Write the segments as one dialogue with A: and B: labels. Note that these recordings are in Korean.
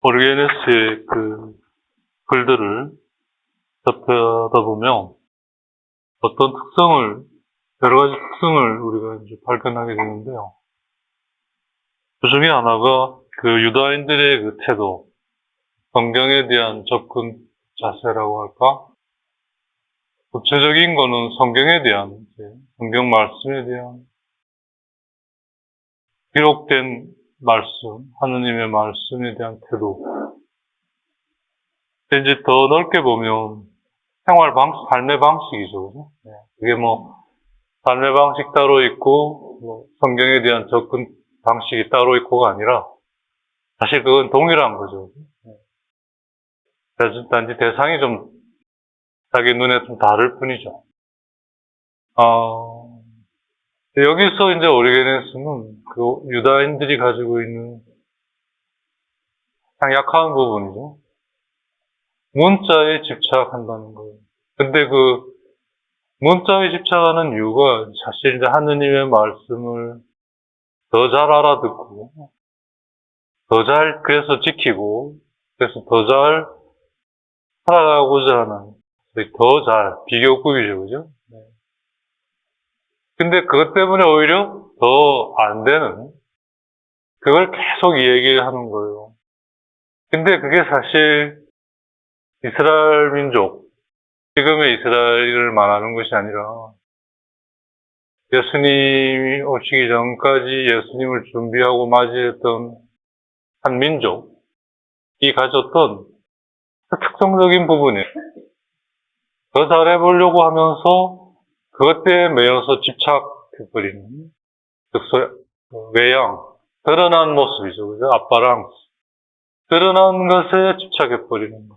A: 오르게네스의 글들을 접하다 보면 어떤 여러 가지 특성을 우리가 이제 발견하게 되는데요. 그 중에 하나가 유다인들의 태도, 성경에 대한 접근 자세라고 할까? 구체적인 거는 성경에 대한, 성경 말씀에 대한 기록된 말씀, 하느님의 말씀에 대한 태도. 이제 더 넓게 보면 삶의 방식이죠. 그죠? 그게 삶의 방식 따로 있고, 성경에 대한 접근 방식이 따로 있고가 아니라, 사실 그건 동일한 거죠. 그래서 단지 대상이 자기 눈에 좀 다를 뿐이죠. 여기서 이제 오리게네스는 유다인들이 가지고 있는 가장 약한 부분이죠. 문자에 집착한다는 거예요. 근데 문자에 집착하는 이유가 사실 이제 하느님의 말씀을 더 잘 알아듣고, 그래서 지키고, 그래서 더 잘 살아가고자 하는, 비교급이죠, 그죠? 근데 그것 때문에 오히려 더 안 되는, 그걸 계속 얘기를 하는 거예요. 근데 그게 사실 이스라엘 민족, 지금의 이스라엘을 말하는 것이 아니라 예수님이 오시기 전까지 예수님을 준비하고 맞이했던 한 민족이 가졌던 특성적인 부분이에요. 더 잘해보려고 하면서 그것 때문에 매여서 집착해버리는 외양, 드러난 모습이죠. 그죠? 아빠랑 드러난 것에 집착해버리는 거.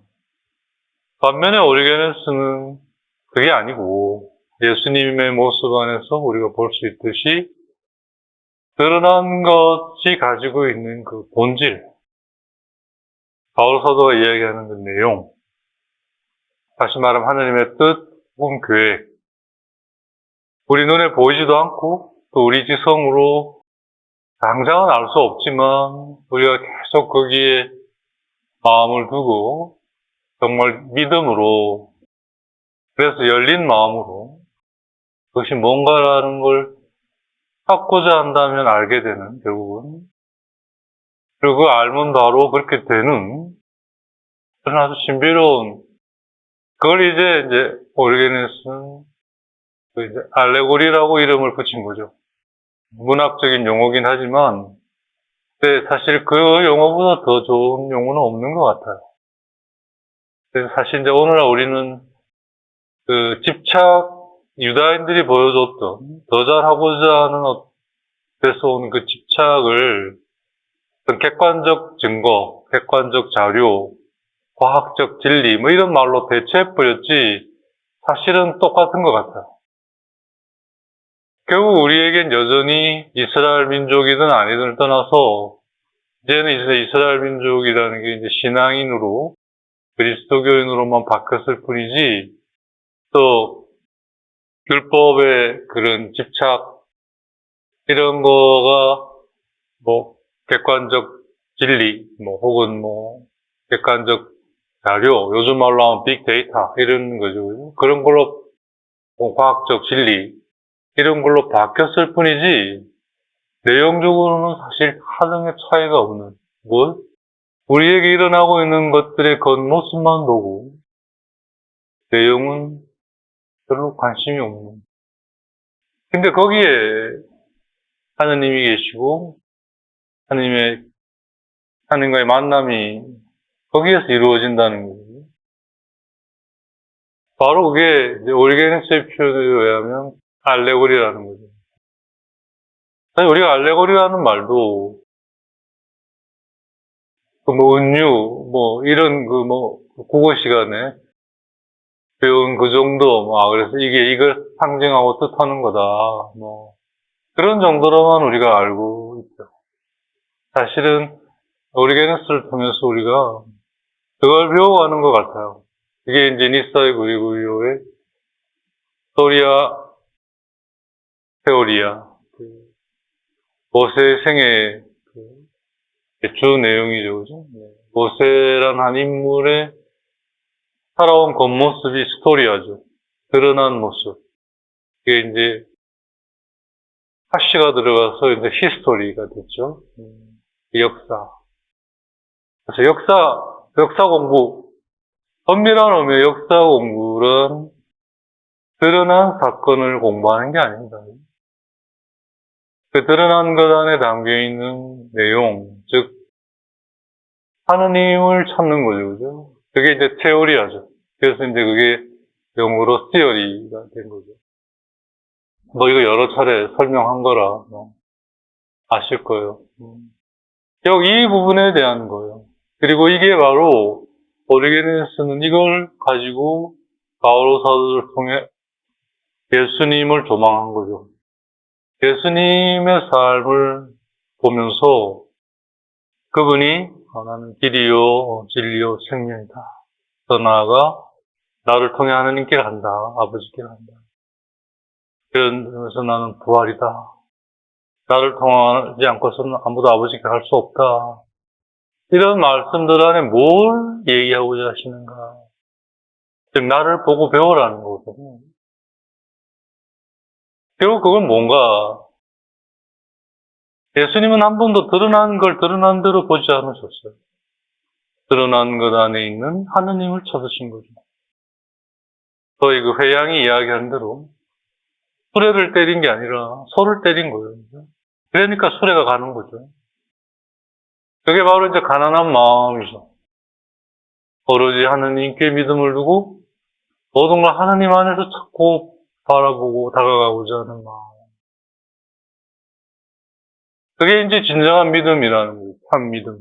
A: 반면에 오리게네스는 그게 아니고 예수님의 모습 안에서 우리가 볼 수 있듯이 드러난 것이 가지고 있는 그 본질, 바울 사도가 이야기하는 그 내용, 다시 말하면 하느님의 뜻 혹은 계획, 우리 눈에 보이지도 않고 또 우리 지성으로 당장은 알 수 없지만 우리가 계속 거기에 마음을 두고 정말 믿음으로, 그래서 열린 마음으로 그것이 뭔가라는 걸 찾고자 한다면 알게 되는, 결국은. 그리고 그 알면 바로 그렇게 되는 그런 아주 신비로운, 그걸 이제 오리게네스는 이제 알레고리라고 이름을 붙인 거죠. 문학적인 용어긴 하지만, 근데 사실 그 용어보다 더 좋은 용어는 없는 것 같아요. 그래서 사실 이제 오늘날 우리는 유다인들이 보여줬던, 더 잘하고자 하는 데서 온 그 집착을 어떤 객관적 증거, 객관적 자료, 과학적 진리, 이런 말로 대체해버렸지, 사실은 똑같은 것 같아요. 결국 우리에겐 여전히 이스라엘 민족이든 아니든 떠나서, 이제는 이스라엘 민족이라는 게 이제 신앙인으로, 그리스도교인으로만 바뀌었을 뿐이지, 또, 율법의 그런 집착, 이런 거가, 객관적 진리, 혹은 객관적 자료, 요즘 말로 하면 빅데이터, 이런 거죠. 그런 걸로, 과학적 진리, 이런 걸로 바뀌었을 뿐이지, 내용적으로는 사실 하등의 차이가 없는, 우리에게 일어나고 있는 것들의 겉모습만 보고, 내용은 별로 관심이 없는. 근데 거기에 하느님이 계시고, 하느님과의 만남이 거기에서 이루어진다는 거예요. 바로 그게 이제 오리게네스의 표현에 의하면 알레고리라는 거죠. 사실 우리가 알레고리라는 말도 은유, 이런 국어 시간에 배운 그 정도, 그래서 이걸 상징하고 뜻하는 거다, 그런 정도로만 우리가 알고 있죠. 사실은 오리게네스를 통해서 우리가 그걸 배워가는 것 같아요. 이게 이제 니사의 구리구리오의 소리아 테오리아, 모세의 생애 주 내용이죠, 그죠? 네. 모세란 한 인물의 살아온 겉모습이 스토리하죠. 드러난 모습. 이게 이제 하시가 들어가서 이제 히스토리가 됐죠. 역사. 그래서 역사 공부. 엄밀한 의미의 역사 공부는 드러난 사건을 공부하는 게 아닙니다. 그 드러난 것 안에 담겨 있는 내용, 즉, 하느님을 찾는 거죠, 그죠? 그게 이제 테오리아죠. 그래서 이제 그게 영어로 theory가 된 거죠. 뭐 이거 여러 차례 설명한 거라 아실 거예요. 여기 이 부분에 대한 거예요. 그리고 이게 바로 오리게네스는 이걸 가지고 바오로 사도를 통해 예수님을 조망한 거죠. 예수님의 삶을 보면서 그분이 나는 길이요 진리요 생명이다. 더 나아가 나를 통해 하느님께 간다. 아버지께 간다. 그러면서 나는 부활이다. 나를 통하지 않고서는 아무도 아버지께 갈 수 없다. 이런 말씀들 안에 뭘 얘기하고자 하시는가. 즉 나를 보고 배우라는 거거든요. 결국 그건 뭔가 예수님은 한 번도 드러난 걸 드러난 대로 보지 않으셨어요. 드러난 것 안에 있는 하느님을 찾으신 거죠. 저희 그 회양이 이야기한 대로 수레를 때린 게 아니라 소를 때린 거예요. 그러니까 수레가 가는 거죠. 그게 바로 이제 가난한 마음이죠. 오로지 하느님께 믿음을 두고 모든 걸 하느님 안에서 찾고 바라보고 다가가고자 하는 마음. 그게 이제 진정한 믿음이라는 거예요. 참 믿음.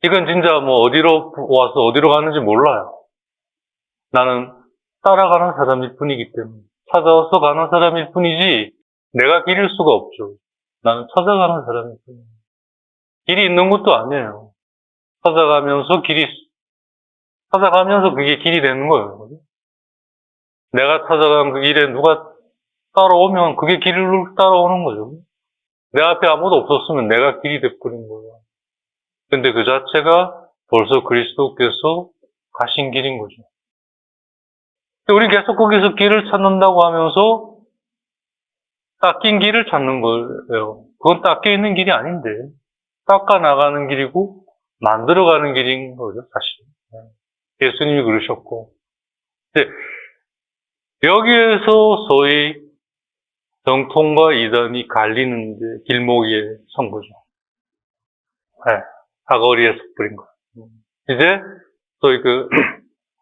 A: 이건 진짜 뭐 어디로 와서 어디로 가는지 몰라요. 나는 따라가는 사람일 뿐이기 때문에. 찾아서 가는 사람일 뿐이지 내가 길일 수가 없죠. 나는 찾아가는 사람일 뿐이에요. 길이 있는 것도 아니에요. 찾아가면서 그게 길이 되는 거예요. 내가 찾아간 그 길에 누가 따라오면 그게 길을 따라오는 거죠. 내 앞에 아무도 없었으면 내가 길이 돼버린 거예요. 근데 그 자체가 벌써 그리스도께서 가신 길인 거죠. 우리 계속 거기서 길을 찾는다고 하면서 닦인 길을 찾는 거예요. 그건 닦여 있는 길이 아닌데 닦아 나가는 길이고 만들어가는 길인 거죠, 사실. 예수님이 그러셨고. 여기에서 소위 정통과 이단이 갈리는데 길목에 선 거죠. 네, 사거리에서 뿌린 거. 이제 소위 그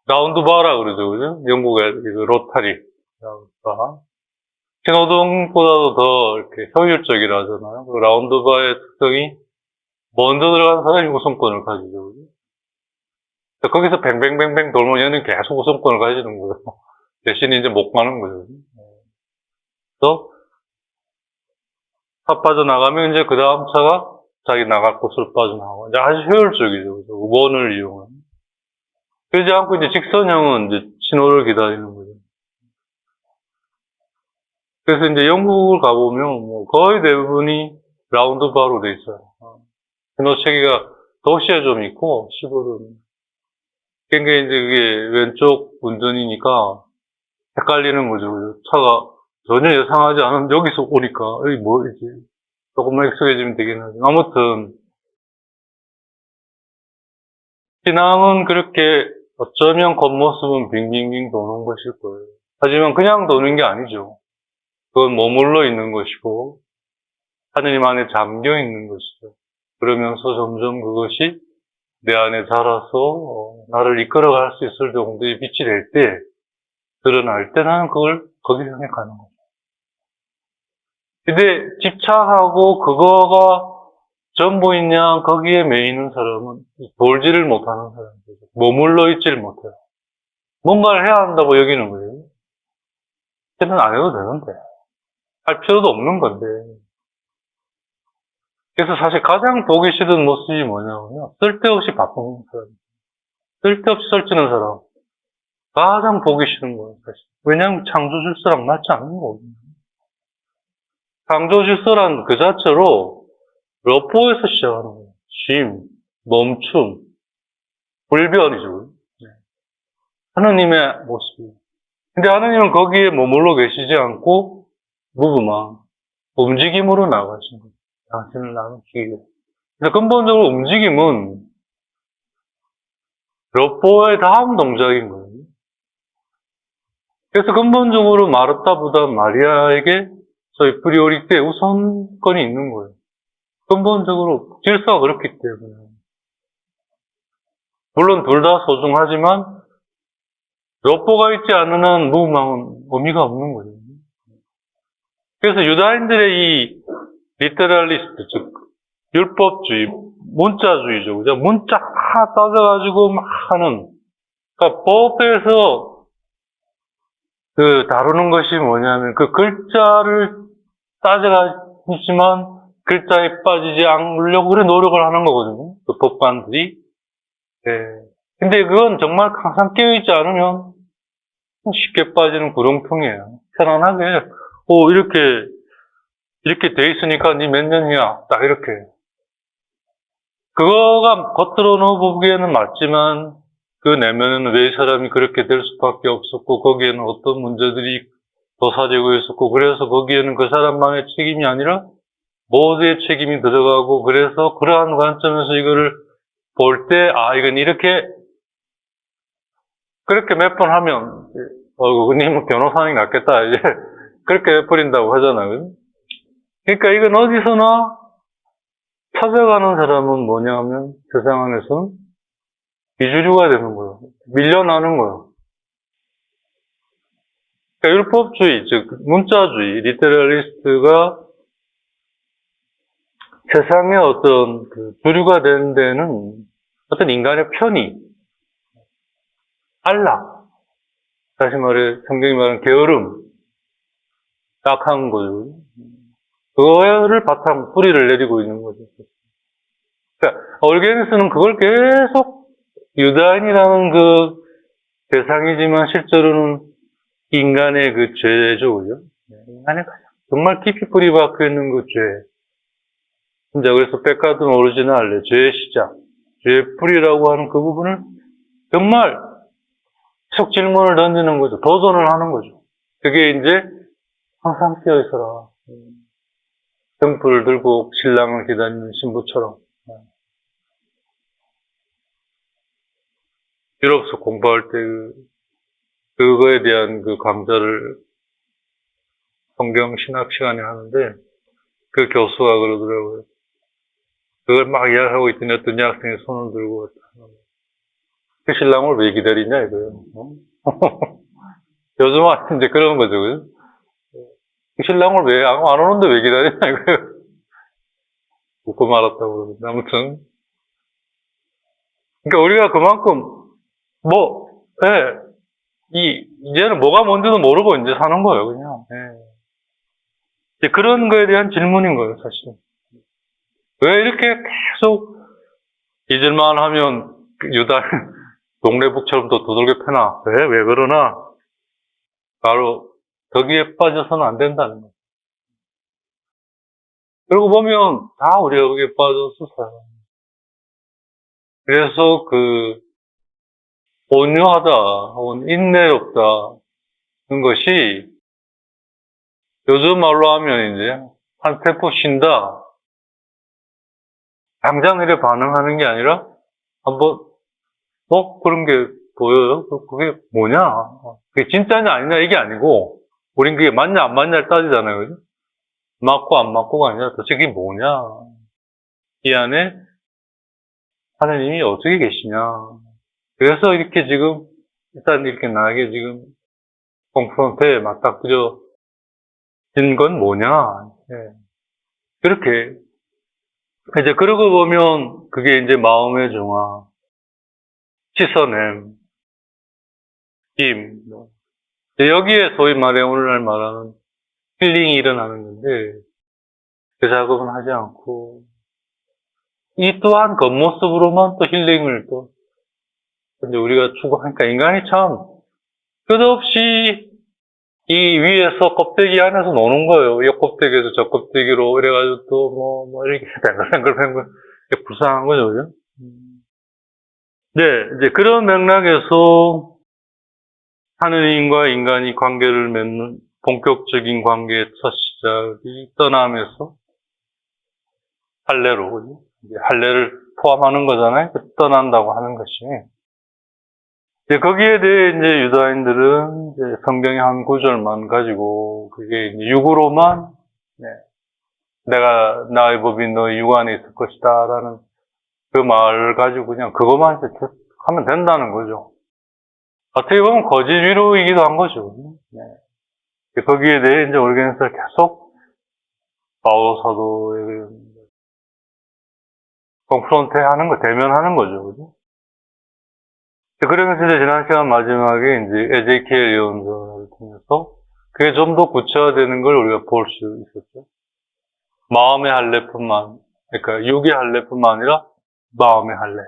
A: 라운드바라 그러죠, 그죠? 영국의 그 로타리 라운드바. 신호등보다도 더 이렇게 효율적이라 하잖아요. 그 라운드바의 특성이 먼저 들어간 사람이 우선권을 가지죠, 그죠? 거기서 뱅뱅뱅뱅 돌면 얘는 계속 우선권을 가지는 거예요. 대신 이제 못 가는 거죠. 그래서 차 빠져나가면 이제 그 다음 차가 자기 나갈 곳으로 빠져나가고 이제 아주 효율적이죠. 그죠? 우번을 이용하는. 그러지 않고 이제 직선형은 이제 신호를 기다리는 거죠. 그래서 이제 영국을 가보면 뭐 거의 대부분이 라운드바로 돼 있어요. 신호 체계가 도시에 좀 있고 시골은. 그러니까 이제 그게 왼쪽 운전이니까 헷갈리는 거죠. 차가 전혀 예상하지 않은 여기서 오니까 여기 뭐지? 조금만 익숙해지면 되긴 하죠. 아무튼 신앙은 그렇게 어쩌면 겉모습은 빙빙빙 도는 것일 거예요. 하지만 그냥 도는 게 아니죠. 그건 머물러 있는 것이고 하느님 안에 잠겨 있는 것이죠. 그러면서 점점 그것이 내 안에 자라서 나를 이끌어갈 수 있을 정도의 빛이 될 때, 드러날 때 나는 그걸 거기서 향해 가는 거죠. 근데 집착하고 그거가 전부인 양 거기에 매이는 사람은 돌지를 못하는 사람이죠. 머물러 있지를 못해요. 뭔가를 해야 한다고 여기는 거예요. 그때는 안 해도 되는데. 할 필요도 없는 건데. 그래서 사실 가장 보기 싫은 모습이 뭐냐면요. 쓸데없이 바쁜 사람. 쓸데없이 설치는 사람. 가장 보기 싫은 거예요, 사실. 왜냐하면 창조 질서랑 맞지 않는 거거든요. 창조 질서란 그 자체로 러포에서 시작하는 거예요. 쉼. 멈춤, 불변이죠. 하느님의 모습. 근데 하느님은 거기에 머물러 계시지 않고 무브만 움직임으로 나가신 거예요. 당신을 나누기 위해. 그래서 근본적으로 움직임은 롯보의 다음 동작인 거예요. 그래서 근본적으로 마르타보다 마리아에게 저희 프리오리티에 우선권이 있는 거예요. 근본적으로 질서가 그렇기 때문에. 물론 둘 다 소중하지만 롯보가 있지 않은 한 무브망은 의미가 없는 거예요. 그래서 유다인들의 이 리테럴리스트, 즉 율법주의, 문자주의죠. 그죠? 문자 다 따져가지고 막 하는, 그러니까 법에서 다루는 것이 뭐냐면 그 글자를 따져가지만 글자에 빠지지 않으려고 그래 노력을 하는 거거든요. 그 법관들이. 네. 근데 그건 정말 항상 깨어있지 않으면 쉽게 빠지는 구렁텅이에요. 편안하게, 이렇게 돼 있으니까 니 몇 년이야. 딱 이렇게. 그거가 겉으로는 보기에는 맞지만 그 내면에는 왜 이 사람이 그렇게 될 수밖에 없었고 거기에는 어떤 문제들이 도사리고 있었고 그래서 거기에는 그 사람만의 책임이 아니라 모두의 책임이 들어가고 그래서 그러한 관점에서 이거를 볼 때 이건 이렇게 그렇게 몇 번 하면 님은 변호사님 같겠다 이제 그렇게 해버린다고 하잖아요. 그러니까 이건 어디서나 찾아가는 사람은 뭐냐면 세상 안에서는 비주류가 되는 거예요. 밀려나는 거예요. 그러니까 율법주의, 즉 문자주의, 리테럴리스트가 세상의 어떤 주류가 되는 데는 어떤 인간의 편의, 안락, 다시 말해 성경이 말하는 게으름, 약한 거죠. 그거를 바탕 뿌리를 내리고 있는 거죠. 그러니까 올게니스는 그걸 계속 유다인이라는 그 대상이지만 실제로는 인간의 그 죄죠, 그죠? 인간의 정말 깊이 뿌리 박혀 있는 그 죄. 이제 그래서 백가든 오리지널, 죄의 시작, 죄의 뿌리라고 하는 그 부분을 정말 계속 질문을 던지는 거죠. 도전을 하는 거죠. 그게 이제 항상 깨어 있어라. 등불을 들고 신랑을 기다리는 신부처럼. 유럽서 공부할 때 그거에 대한 그 강좌를 성경 신학 시간에 하는데 그 교수가 그러더라고요. 그걸 막 이야기하고 있더니 어떤 여학생이 손을 들고 그 신랑을 왜 기다리냐 이거예요. 요즘 이제 그런 거죠. 그죠? 그 신랑을 왜 안 오는데 왜 기다리냐 이거예요. 웃고 말았다고 그러는데 아무튼 그러니까 우리가 그만큼 이제는 뭐가 뭔지도 모르고 이제 사는 거예요, 그냥. 이제 그런 거에 대한 질문인 거예요, 사실. 왜 이렇게 계속 잊을만 하면 유다 동네북처럼 또 두들겨 패나? 왜 그러나? 바로 거기에 빠져서는 안 된다는 거예요. 그러고 보면 다 우리가 거기에 빠져서 살아요. 그래서 온유하다 혹은 인내롭다는 것이 요즘 말로 하면 이제 한 템포 쉰다. 당장 이래 반응하는 게 아니라 한번 그런 게 보여요? 그게 뭐냐? 그게 진짜냐 아니냐 이게 아니고 우린 그게 맞냐 안 맞냐를 따지잖아요. 그죠? 맞고 안 맞고가 아니라 도대체 그게 뭐냐? 이 안에 하느님이 어떻게 계시냐? 그래서 이렇게 지금 일단 이렇게 나에게 지금 콩프론트에 맞닥뜨려진 건 뭐냐? 그렇게 이제 그러고 보면 그게 이제 마음의 중화, 씻어냄, 힘. 여기에 소위 말해 오늘날 말하는 힐링이 일어나는 건데 그 작업은 하지 않고 이 또한 겉모습으로만 또 힐링을 또 근데 우리가 추구하니까 인간이 참 끝없이 이 위에서 껍데기 안에서 노는 거예요. 이 껍데기에서 저 껍데기로 이래가지고 또 이렇게 뱅글뱅글 불쌍한 거죠, 그죠? 네, 이제 그런 맥락에서 하느님과 인간이 관계를 맺는 본격적인 관계의 첫 시작이 떠남에서 할례로, 그죠? 이제 할례를 포함하는 거잖아요. 떠난다고 하는 것이. 이제 거기에 대해 이제 유다인들은 이제 성경의 한 구절만 가지고 그게 이제 육으로만 네, 내가 나의 법이 너의 육 안에 있을 것이다라는 그 말을 가지고 그냥 그것만 이제 하면 된다는 거죠. 어떻게 보면 거짓 위로이기도 한 거죠. 네. 거기에 대해 이제 올게에서 계속 바오 사도에게 컨프론트 하는 거, 대면하는 거죠. 그죠? 그러면서 이제 지난 시간 마지막에 이제 에제키엘 예언서를 통해서 그게 좀 더 구체화되는 걸 우리가 볼 수 있었죠. 마음의 할례뿐만, 그러니까 육의 할례뿐만 아니라 마음의 할례.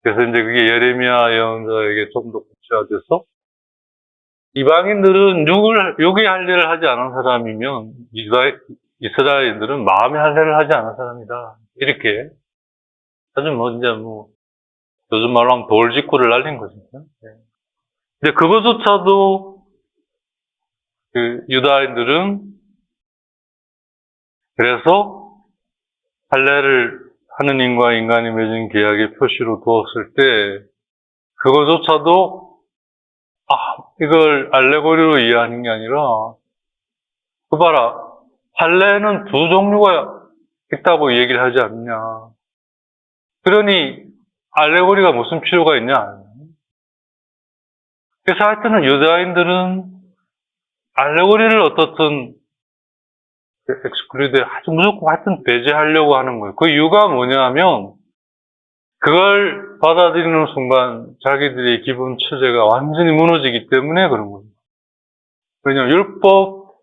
A: 그래서 이제 그게 예레미야 예언자에게 좀 더 구체화돼서 이방인들은 육의 할례를 하지 않은 사람이면 이스라엘인들은 마음의 할례를 하지 않은 사람이다. 이렇게 아주 뭐 이제 뭐 요즘 말로 하면 돌직구를 날린 거죠. 네. 근데 그것조차도 그 유다인들은 그래서 할례를 하느님과 인간이 맺은 계약의 표시로 두었을 때 그것조차도 이걸 알레고리로 이해하는 게 아니라 그 봐라 할례는 두 종류가 있다고 얘기를 하지 않느냐. 그러니 알레고리가 무슨 필요가 있냐. 그래서 하여튼 유다인들은 알레고리를 어떻든 엑스클루드 아주 무조건 하여튼 배제하려고 하는 거예요. 그 이유가 뭐냐면 그걸 받아들이는 순간 자기들의 기본 체제가 완전히 무너지기 때문에 그런 거예요. 왜냐하면 율법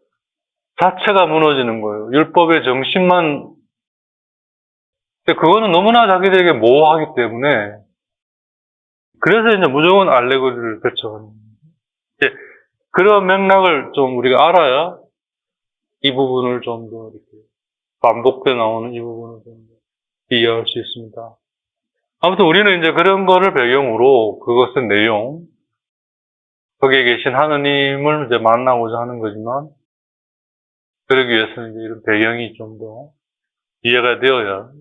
A: 자체가 무너지는 거예요. 율법의 정신만 그거는 너무나 자기들에게 모호하기 때문에 그래서 이제 무조건 알레고리를 펼쳐가는 거예요. 그런 맥락을 좀 우리가 알아야 이 부분을 좀 더 이렇게 반복돼 나오는 이 부분을 좀 이해할 수 있습니다. 아무튼 우리는 이제 그런 거를 배경으로 그것의 내용, 거기에 계신 하느님을 이제 만나고자 하는 거지만, 그러기 위해서는 이제 이런 배경이 좀 더 이해가 되어야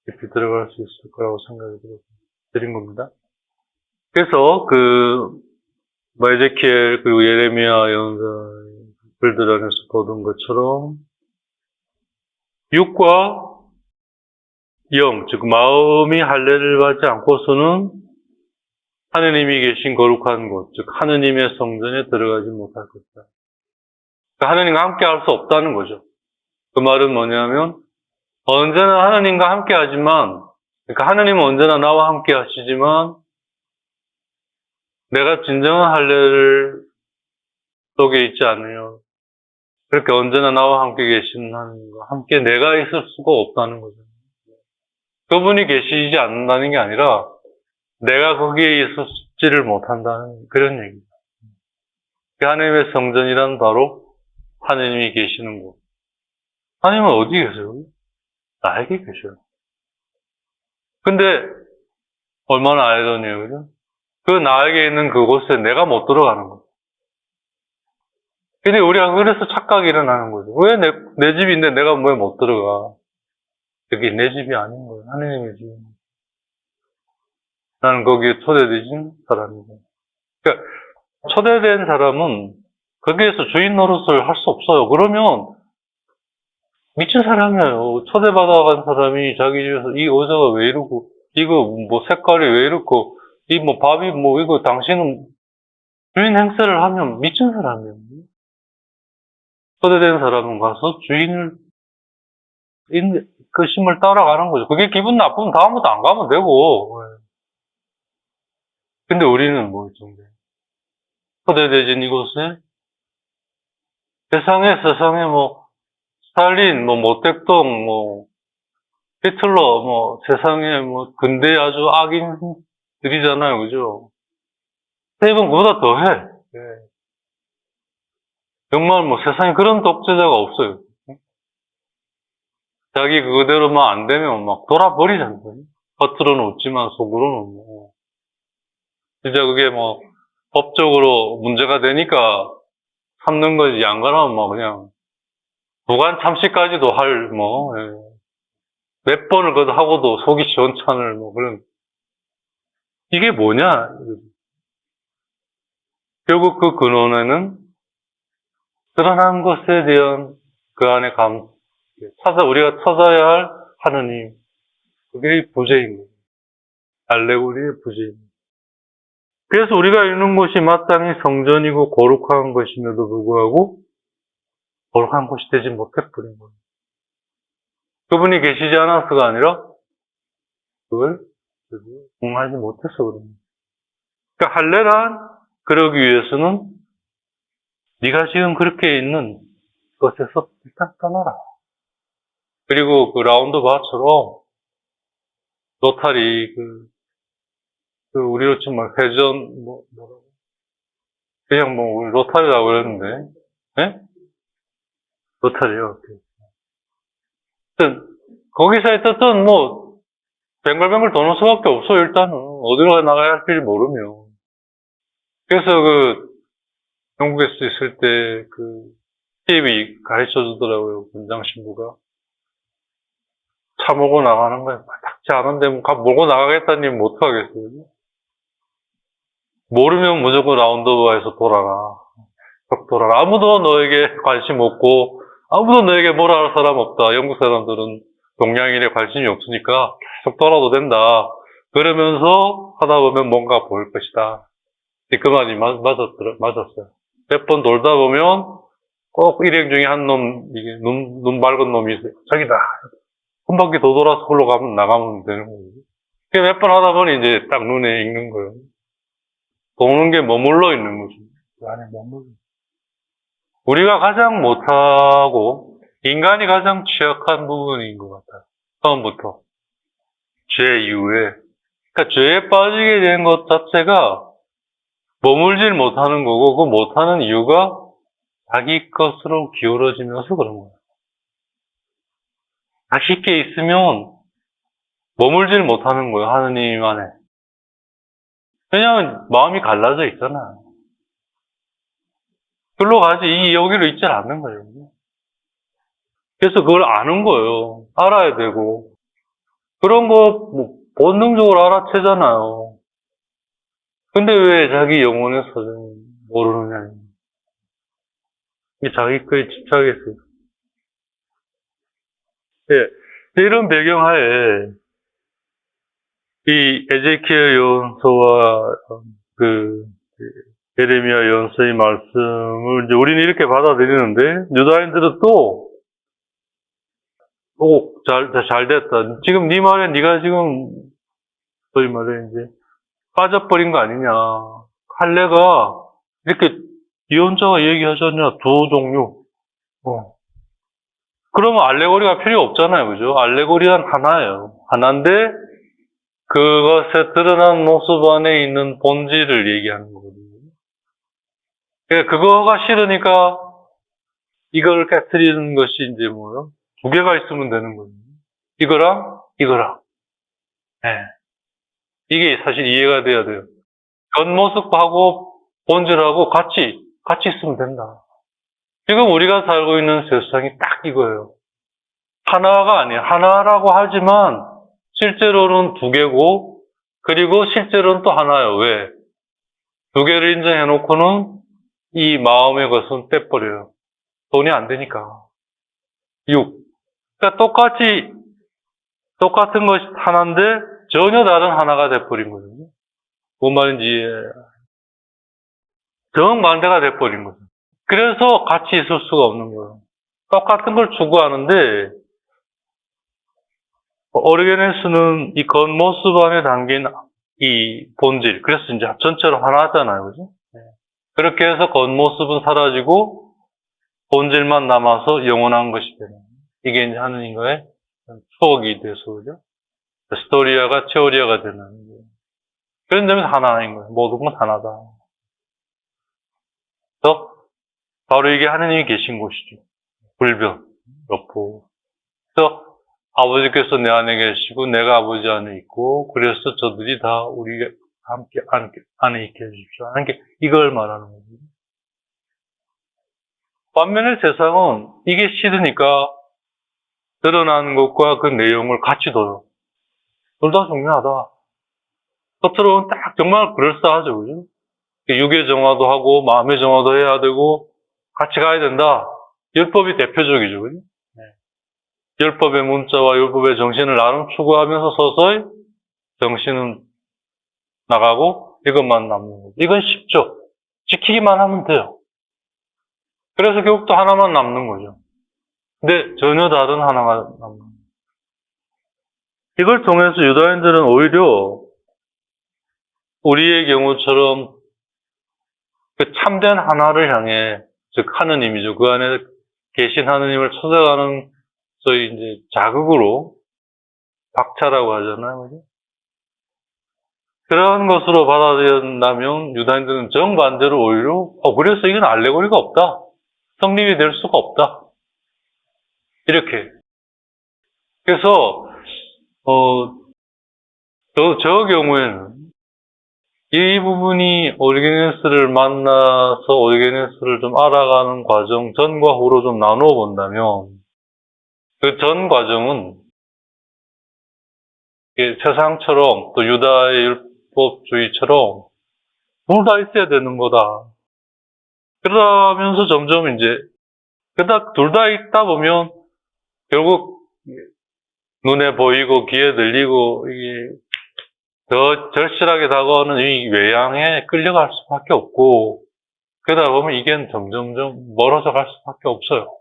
A: 깊이 들어갈 수 있을 거라고 생각이 드린 겁니다. 그래서 에제키엘 그리고 예레미야 예언자 글들 안에서 보던 것처럼 육과 영, 즉 마음이 할례를 받지 않고서는 하느님이 계신 거룩한 곳, 즉 하느님의 성전에 들어가지 못할 것이다. 그러니까 하느님과 함께 할 수 없다는 거죠. 그 말은 뭐냐면 언제나 하느님과 함께 하지만 그러니까 하느님은 언제나 나와 함께 하시지만 내가 진정한 할례를 속에 있지 않으면 그렇게 언제나 나와 함께 계신 하느님과 함께 내가 있을 수가 없다는 거죠. 그분이 계시지 않는다는 게 아니라 내가 거기에 있지를 못한다는 그런 얘기입니다. 하나님의 성전이란 바로 하느님이 계시는 곳. 하느님은 어디 계세요? 나에게 계셔요. 근데 얼마나 아이러니해요, 그죠? 그 나에게 있는 그곳에 내가 못 들어가는 거예요. 근데 우리가 그래서 착각이 일어나는 거죠. 왜 내 집인데 내가 왜 못 들어가? 그게 내 집이 아닌 거예요. 하느님의 집입니다. 나는 거기에 초대되신 사람이고. 그러니까 초대된 사람은 거기에서 주인 노릇을 할 수 없어요. 그러면 미친 사람이에요. 초대받아간 사람이 자기 집에서 이 의자가 왜 이러고, 이거 뭐 색깔이 왜 이렇고, 이 뭐 밥이 뭐 이거 당신은 주인 행세를 하면 미친 사람이에요. 초대된 사람은 가서 주인을, 그 심을 따라가는 거죠. 그게 기분 나쁘면 다음부터 안 가면 되고. 근데 우리는 뭐, 초대되진 이곳에 세상에 뭐, 스탈린, 뭐, 모택동, 뭐, 히틀러, 뭐, 세상에 뭐, 근대 아주 악인들이잖아요. 그죠? 세븐 그보다 더 해. 예. 정말 뭐 세상에 그런 독재자가 없어요. 자기 그대로만 안 되면 막 돌아버리잖아요. 겉으로는 웃지만 속으로는 뭐. 진짜 그게 뭐 법적으로 문제가 되니까 참는 거지. 안 그러면 뭐 그냥 무관 참시까지도 할 뭐 몇 번을 그것도 하고도 속이 시원찮을 뭐 그런 이게 뭐냐? 결국 그 근원에는 드러난 것에 대한 그 안에 우리가 찾아야 할 하느님. 그게 부재인 거예요. 알레고리의 부재입니다. 그래서 우리가 읽는 것이 마땅히 성전이고 거룩한 것임에도 불구하고 거룩한 곳이 되지 못해버린 거예요. 그분이 계시지 않아서가 아니라 그걸 공하지 못해서 그럽니다. 그러니까 할례란 그러기 위해서는 네가 지금 그렇게 있는 것에서 일단 떠나라. 그리고 그 라운드바처럼 로타리 우리로 치면 회전 뭐라고 그냥 뭐 우리 로타리라고 그랬는데 네? 로타리요. 하여튼 거기서의 뜻은 뭐 뱅글뱅글 도는 수밖에 없어. 일단은 어디로 나가야 할지 모르면. 그래서 영국에서 있을 때 TV이 가르쳐 주더라고요. 군장 신부가 차 몰고 나가는 거야. 닥지 않은데 몰고 나가겠다니 못하겠어요. 모르면 무조건 라운드바에서 돌아라. 돌아라. 아무도 너에게 관심 없고 아무도 너에게 뭐라 할 사람 없다. 영국 사람들은 동양인에 관심이 없으니까 계속 돌아도 된다. 그러면서 하다 보면 뭔가 보일 것이다. 그 말이 맞았어요. 몇 번 돌다 보면 꼭 일행 중에 한 놈, 이게 눈 밝은 놈이 있어요. 저기다. 한 바퀴 더 돌아서 나가면 되는 거예요. 몇 번 하다 보니 이제 딱 눈에 익는 거예요. 도는 게 머물러 있는 거죠. 그 안에 머물러. 우리가 가장 못하고 인간이 가장 취약한 부분인 것 같아요. 처음부터. 죄 이후에. 그러니까 죄에 빠지게 된 것 자체가 머물질 못하는 거고 그 못하는 이유가 자기 것으로 기울어지면서 그런 거예요. 자기께 있으면 머물질 못하는 거예요. 하느님 안에. 왜냐하면 마음이 갈라져 있잖아요. 글로 가지 여기로 있질 않는 거예요. 그래서 그걸 아는 거예요. 알아야 되고. 그런 거 본능적으로 알아채잖아요. 근데 왜 자기 영혼의 사정을 모르느냐. 자기 거에 집착했어요. 예. 이런 배경하에 이 에제키엘 예언서와 예레미야 예언서의 말씀을 이제 우리는 이렇게 받아들이는데 유다인들은 또 잘 됐다. 지금 네 말에 네가 지금 소위 말해 이제 빠져버린 거 아니냐. 할례가 이렇게 예언자가 얘기하잖냐. 두 종류. 그러면 알레고리가 필요 없잖아요. 그죠? 알레고리는 하나예요. 하나인데 그것에 드러난 모습 안에 있는 본질을 얘기하는 거거든요. 그러니까 그거가 싫으니까 이걸 깨뜨리는 것이 이제 뭐요? 두 개가 있으면 되는 거예요. 이거랑. 네. 이게 사실 이해가 돼야 돼요. 겉모습하고 본질하고 같이 있으면 된다. 지금 우리가 살고 있는 세상이 딱 이거예요. 하나가 아니에요. 하나라고 하지만 실제로는 두 개고 그리고 실제로는 또 하나예요. 왜? 두 개를 인정해놓고는 이 마음의 것은 떼버려요. 돈이 안 되니까. 그러니까 똑같은 것이 하나인데 전혀 다른 하나가 돼버린 거거든요. 뭔 말인지 정반대가 돼버린 거죠. 그래서 같이 있을 수가 없는 거예요. 똑같은 걸 추구하는데 오리게네스는 이 겉모습 안에 담긴 이 본질, 그래서 이제 전체로 하나잖아요. 그죠? 그렇게 해서 겉모습은 사라지고 본질만 남아서 영원한 것이 되는 거예요. 이게 이제 하느님과의 추억이 돼서, 그죠? 스토리아가 테오리아가 되는 거예요. 그런 점에서 하나인 거예요. 모든 건 하나다. 그래서 바로 이게 하느님이 계신 곳이죠. 불변, 여포. 그래서 아버지께서 내 안에 계시고 내가 아버지 안에 있고 그래서 저들이 다 우리 함께 안에 있게 해주십시오. 함께 이걸 말하는 거죠. 반면에 세상은 이게 싫으니까 드러나는 것과 그 내용을 같이 둬요. 둘 다 중요하다. 겉으로는 딱 정말 그럴싸하죠, 그죠? 육의 정화도 하고 마음의 정화도 해야 되고 같이 가야 된다. 율법이 대표적이죠, 그죠? 네. 율법의 문자와 율법의 정신을 나름 추구하면서 서서히 정신은 나가고 이것만 남는 거죠. 이건 쉽죠. 지키기만 하면 돼요. 그래서 결국 또 하나만 남는 거죠. 근데 전혀 다른 하나가 남는 거죠. 이걸 통해서 유다인들은 오히려 우리의 경우처럼 그 참된 하나를 향해, 즉 하느님이죠. 그 안에 계신 하느님을 찾아가는 저희 이제 자극으로 박차라고 하잖아요. 그죠? 그런 것으로 받아들인다면 유다인들은 정반대로 오히려 그래서 이건 알레고리가 없다. 성립이 될 수가 없다. 이렇게. 그래서 저 경우에는 이 부분이 오리게네스를 만나서 오리게네스를 좀 알아가는 과정 전과 후로 좀 나누어 본다면 그 전 과정은 세상처럼 또 유다의 율법주의처럼 둘 다 있어야 되는 거다. 그러면서 점점 이제 둘 다 있다 보면 결국 눈에 보이고 귀에 들리고 이게 더 절실하게 다가오는 이 외양에 끌려갈 수밖에 없고 그러다 보면 이게 점점점 멀어져 갈 수밖에 없어요.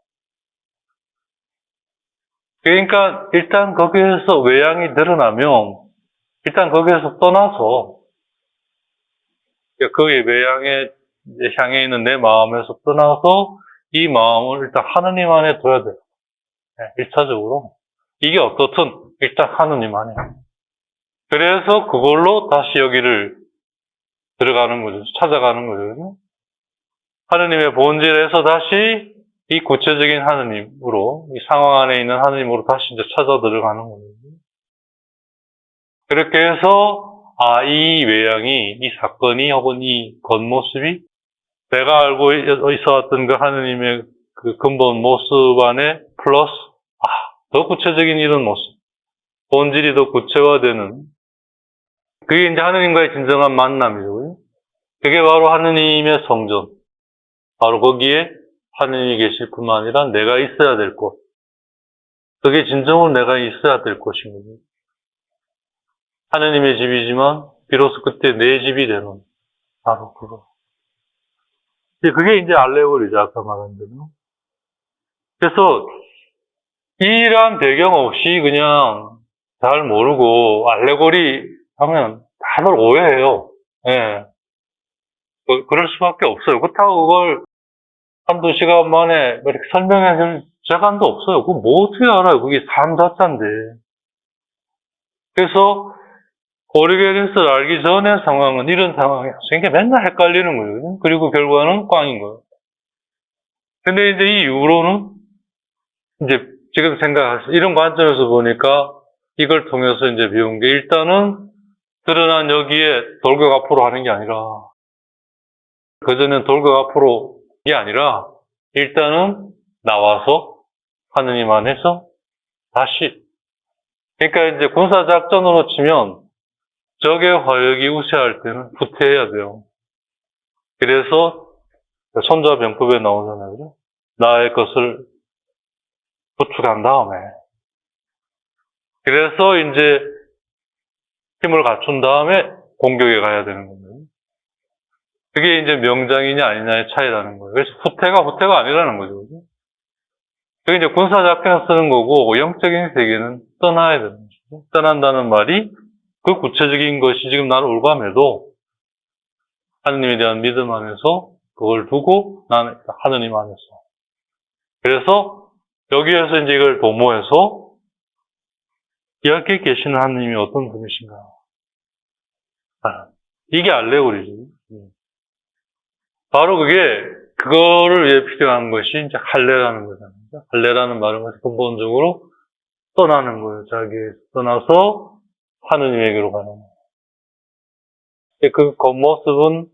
A: 그러니까 일단 거기에서 외양이 드러나면 일단 거기에서 떠나서 그 외양에 향해 있는 내 마음에서 떠나서 이 마음을 일단 하느님 안에 둬야 돼요. 1차적으로. 이게 어떻든 일단 하느님 안에. 그래서 그걸로 다시 여기를 들어가는 거죠. 찾아가는 거죠. 하느님의 본질에서 다시 이 구체적인 하느님으로, 이 상황 안에 있는 하느님으로 다시 이제 찾아 들어가는 거죠. 그렇게 해서, 이 외양이, 이 사건이 혹은 이 겉모습이 내가 알고 있어왔던 그 하느님의 그 근본 모습 안에 플러스, 더 구체적인 이런 모습. 본질이 더 구체화되는. 그게 이제 하느님과의 진정한 만남이죠. 그게 바로 하느님의 성전. 바로 거기에 하느님이 계실 뿐만 아니라 내가 있어야 될 곳. 그게 진정으로 내가 있어야 될 곳인 거죠. 하느님의 집이지만 비로소 그때 내 집이 되는 바로 그거. 그게 이제 알레고리죠. 아까 말한 대로. 그래서 이러한 배경 없이 그냥 잘 모르고 알레고리 하면 다들 오해해요. 예. 그럴 수밖에 없어요. 그렇다고 그걸 한두 시간 만에 이렇게 설명해 줄 시간도 없어요. 그거 뭐 어떻게 알아요? 그게 삶 자체인데. 그래서 오리게네스를 알기 전의 상황은 이런 상황이었어요. 그러니까 맨날 헷갈리는 거예요. 그리고 결과는 꽝인 거예요. 근데 이제 이 이후로는 이제 지금 생각하세요. 이런 관점에서 보니까 이걸 통해서 이제 배운 게 일단은 드러난 여기에 돌격 앞으로 하는 게 아니라 그전엔 돌격 앞으로 이 아니라 일단은 나와서 하느님 안에서 다시 그러니까 이제 군사작전으로 치면 적의 화력이 우세할 때는 후퇴해야 돼요. 그래서 손자병법에 나오잖아요. 그죠? 나의 것을 구축한 다음에 그래서 이제 힘을 갖춘 다음에 공격에 가야 되는 겁니다. 그게 이제 명장이냐 아니냐의 차이라는 거예요. 그래서 후퇴가 아니라는 거죠. 그게 이제 군사작전을 쓰는 거고 영적인 세계는 떠나야 되는 거죠. 떠난다는 말이 그 구체적인 것이 지금 나를 올감해도 하느님에 대한 믿음 안에서 그걸 두고 나는 하느님 안에서 그래서 여기에서 이제 이걸 도모해서 여기 계시는 하느님이 어떤 분이신가 이게 알레고리죠. 바로 그거를 위해 필요한 것이 이제 할례라는 거잖아요. 할례라는 말은 근본적으로 떠나는 거예요. 자기에서 떠나서 하느님에게로 가는 거예요. 그 겉모습은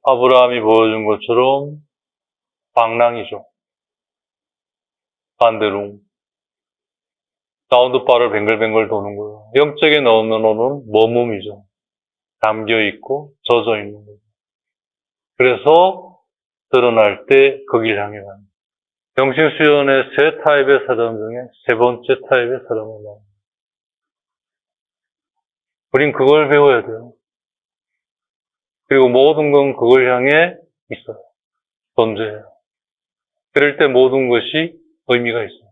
A: 아브라함이 보여준 것처럼 방랑이죠. 반대로. 라운드바를 뱅글뱅글 도는 거예요. 영적인 언어로는 머뭇이죠. 잠겨있고 젖어있는 거죠. 그래서 드러날 때 거길 향해 가는 거예요. 영신수련의 세 타입의 사람 중에 세 번째 타입의 사람을 말합니다. 우린 그걸 배워야 돼요. 그리고 모든 건 그걸 향해 있어요. 존재해요. 그럴 때 모든 것이 의미가 있어요.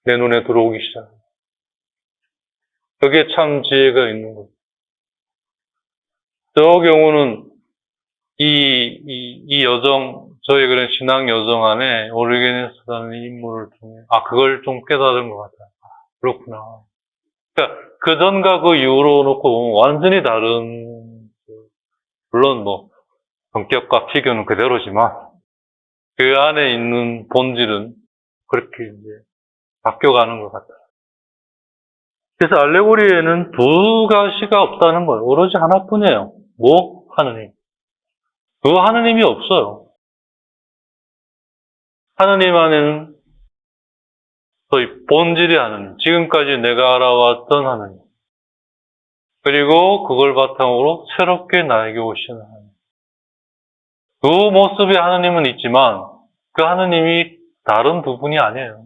A: 내 눈에 들어오기 시작해요. 그게 참 지혜가 있는 거예요. 저 경우는 이 여정, 저의 그런 신앙 여정 안에 오르게네스라는 인물을 통해, 그걸 좀 깨달은 것 같아요. 그렇구나. 그러니까, 그 전과 그 이후로 놓고 완전히 다른, 물론 성격과 피규는 그대로지만, 그 안에 있는 본질은 그렇게 이제 바뀌어가는 것 같아요. 그래서 알레고리에는 두 가지가 없다는 거예요. 오로지 하나뿐이에요. 하느님. 그 하느님이 없어요. 하느님 안에는 소위 본질의 하느님, 지금까지 내가 알아왔던 하느님, 그리고 그걸 바탕으로 새롭게 나에게 오시는 하느님. 그 모습의 하느님은 있지만 그 하느님이 다른 두 분이 아니에요.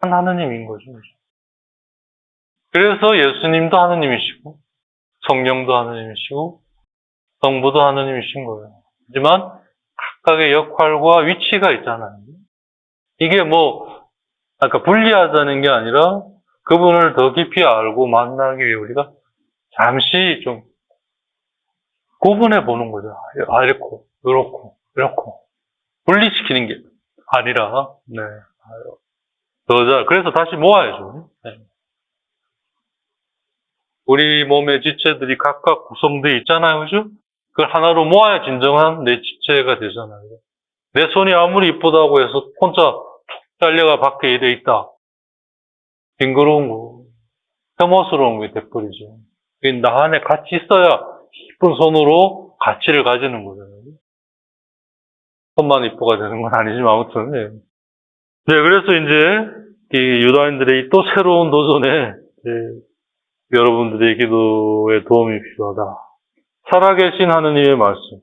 A: 한 하느님인 거죠. 그래서 예수님도 하느님이시고 성령도 하느님이시고 성부도 하느님이신 거예요. 하지만 각각의 역할과 위치가 있잖아요. 이게 아까 분리하자는 게 아니라 그분을 더 깊이 알고 만나기 위해 우리가 잠시 좀 구분해 보는 거죠. 이렇고, 이렇고, 이렇고. 분리시키는 게 아니라, 네. 그래서 다시 모아야죠. 네. 우리 몸의 지체들이 각각 구성되어 있잖아요. 그죠? 그걸 하나로 모아야 진정한 내 지체가 되잖아요. 내 손이 아무리 이쁘다고 해서 혼자 툭 잘려가 밖에 돼 있다. 징그러운 거, 혐오스러운 게 돼버리죠. 나 안에 같이 있어야 이쁜 손으로 가치를 가지는 거잖아요. 손만 이쁘가 되는 건 아니지만 아무튼. 네, 그래서 이제 이 유다인들의 또 새로운 도전에 여러분들의 기도에 도움이 필요하다. 살아계신 하느님의 말씀.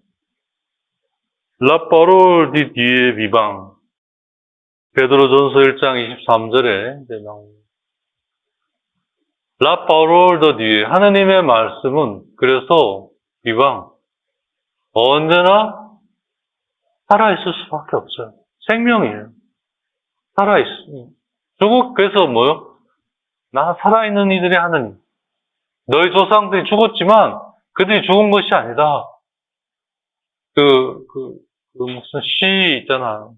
A: La parole de Dieu vivant. 베드로전서 1장 23절에 나옵니다. La parole de Dieu. 하느님의 말씀은 그래서 vivant. 언제나 살아있을 수밖에 없어요. 생명이에요. 살아있어요. 그래서 나 살아있는 이들의 하느님. 너희 조상들이 죽었지만 그들이 죽은 것이 아니다. 무슨 시 있잖아.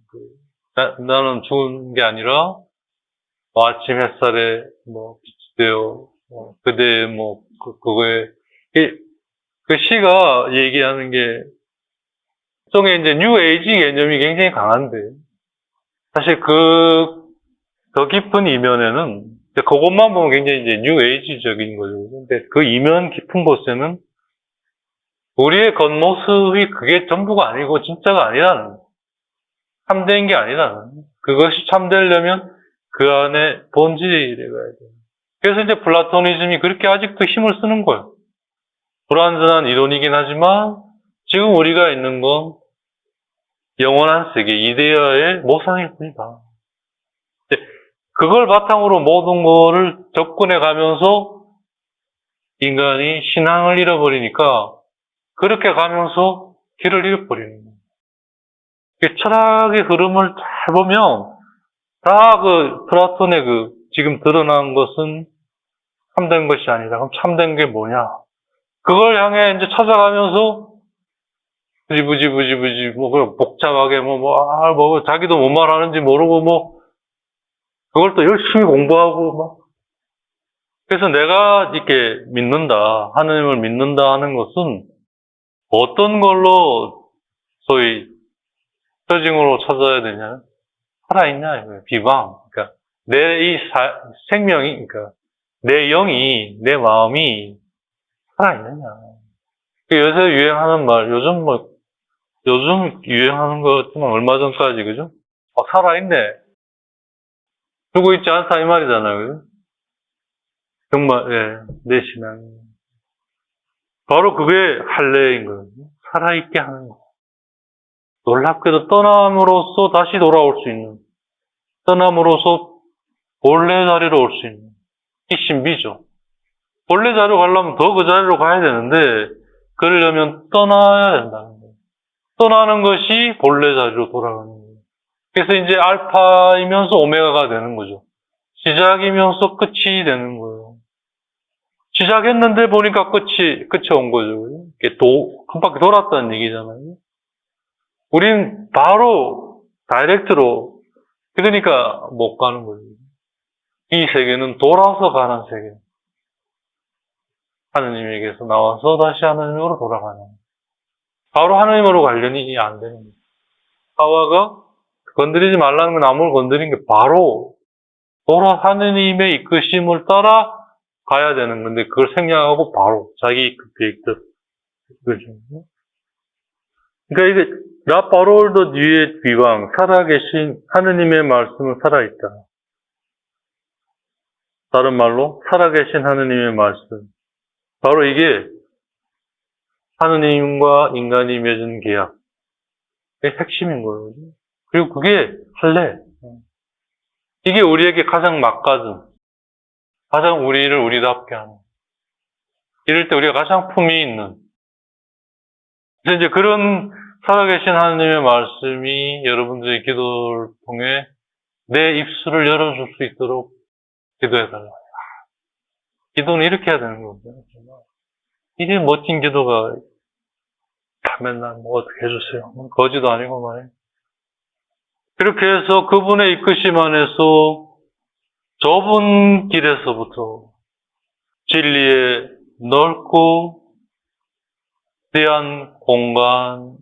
A: 나는 죽은 게 아니라 아침 햇살에 빛이 되어 그대의 그거에 그 시가 얘기하는 게 일종의 이제 뉴 에이지 개념이 굉장히 강한데 사실 더 깊은 이면에는 그것만 보면 굉장히 이제 뉴 에이지적인 거죠. 근데 그 이면 깊은 곳에는 우리의 겉모습이 그게 전부가 아니고 진짜가 아니라는, 참된 게 아니라는, 그것이 참되려면 그 안에 본질이 들어가야 돼요. 그래서 이제 플라토니즘이 그렇게 아직도 힘을 쓰는 거예요. 불완전한 이론이긴 하지만 지금 우리가 있는 건 영원한 세계, 이데아의 모상일 뿐이다. 그걸 바탕으로 모든 거를 접근해 가면서 인간이 신앙을 잃어버리니까 그렇게 가면서 길을 잃어버리는 거예요. 철학의 흐름을 잘 보면 다 플라톤의 지금 드러난 것은 참된 것이 아니다. 그럼 참된 게 뭐냐? 그걸 향해 이제 찾아가면서 부지 복잡하게 자기도 뭔 말하는지 모르고 그걸 또 열심히 공부하고 그래서 내가 이렇게 믿는다, 하느님을 믿는다 하는 것은 어떤 걸로 소위 표징으로 찾아야 되냐? 살아있냐 이거예요. 비방. 그러니까 내 생명이, 그러니까 내 영이, 내 마음이 살아있느냐. 요새 유행하는 말, 요즘 유행하는 거 같지만 얼마 전까지, 그죠? 살아있네. 죽어있지 않다, 이 말이잖아요, 그죠? 정말, 예, 내 신앙. 바로 그게 할례인 거예요. 살아있게 하는 거. 놀랍게도 떠남으로써 다시 돌아올 수 있는, 떠남으로써 본래 자리로 올 수 있는, 이 신비죠. 본래 자리로 가려면 더 그 자리로 가야 되는데, 그러려면 떠나야 된다는 거예요. 떠나는 것이 본래 자리로 돌아가는 거예요. 그래서 이제 알파이면서 오메가가 되는 거죠. 시작이면서 끝이 되는 거예요. 시작했는데 보니까 끝이 온 거죠. 이게 한 바퀴 돌았다는 얘기잖아요. 우린 바로, 다이렉트로, 그러니까 못 가는 거예요. 이 세계는 돌아서 가는 세계. 하느님에게서 나와서 다시 하느님으로 돌아가는. 바로 하느님으로 관련이 안 되는 거예요. 하와가 건드리지 말라는 건 나무를 건드린 게 바로 하느님의 이끄심을 따라 가야 되는 건데, 그걸 생략하고 바로 자기 그 계획대로. 그죠? 그러니까 이게, 나 바로울더 뒤에 비방, 살아계신 하느님의 말씀은 살아있다. 다른 말로, 살아계신 하느님의 말씀. 바로 이게 하느님과 인간이 맺은 계약의 핵심인 거예요. 그리고 그게 할례. 이게 우리에게 가장 막가슴, 가장 우리를 우리답게 하는. 이럴 때 우리가 가장 품이 있는. 그래서 이제 그런 살아계신 하느님의 말씀이 여러분들의 기도를 통해 내 입술을 열어줄 수 있도록 기도해달라. 기도는 이렇게 해야 되는 거거든요. 이게 멋진 기도가 맨날 뭐 어떻게 해주세요. 거지도 아니고 말이에요. 그렇게 해서 그분의 이끄심 안에서 좁은 길에서부터 진리의 넓고 대한 공간으로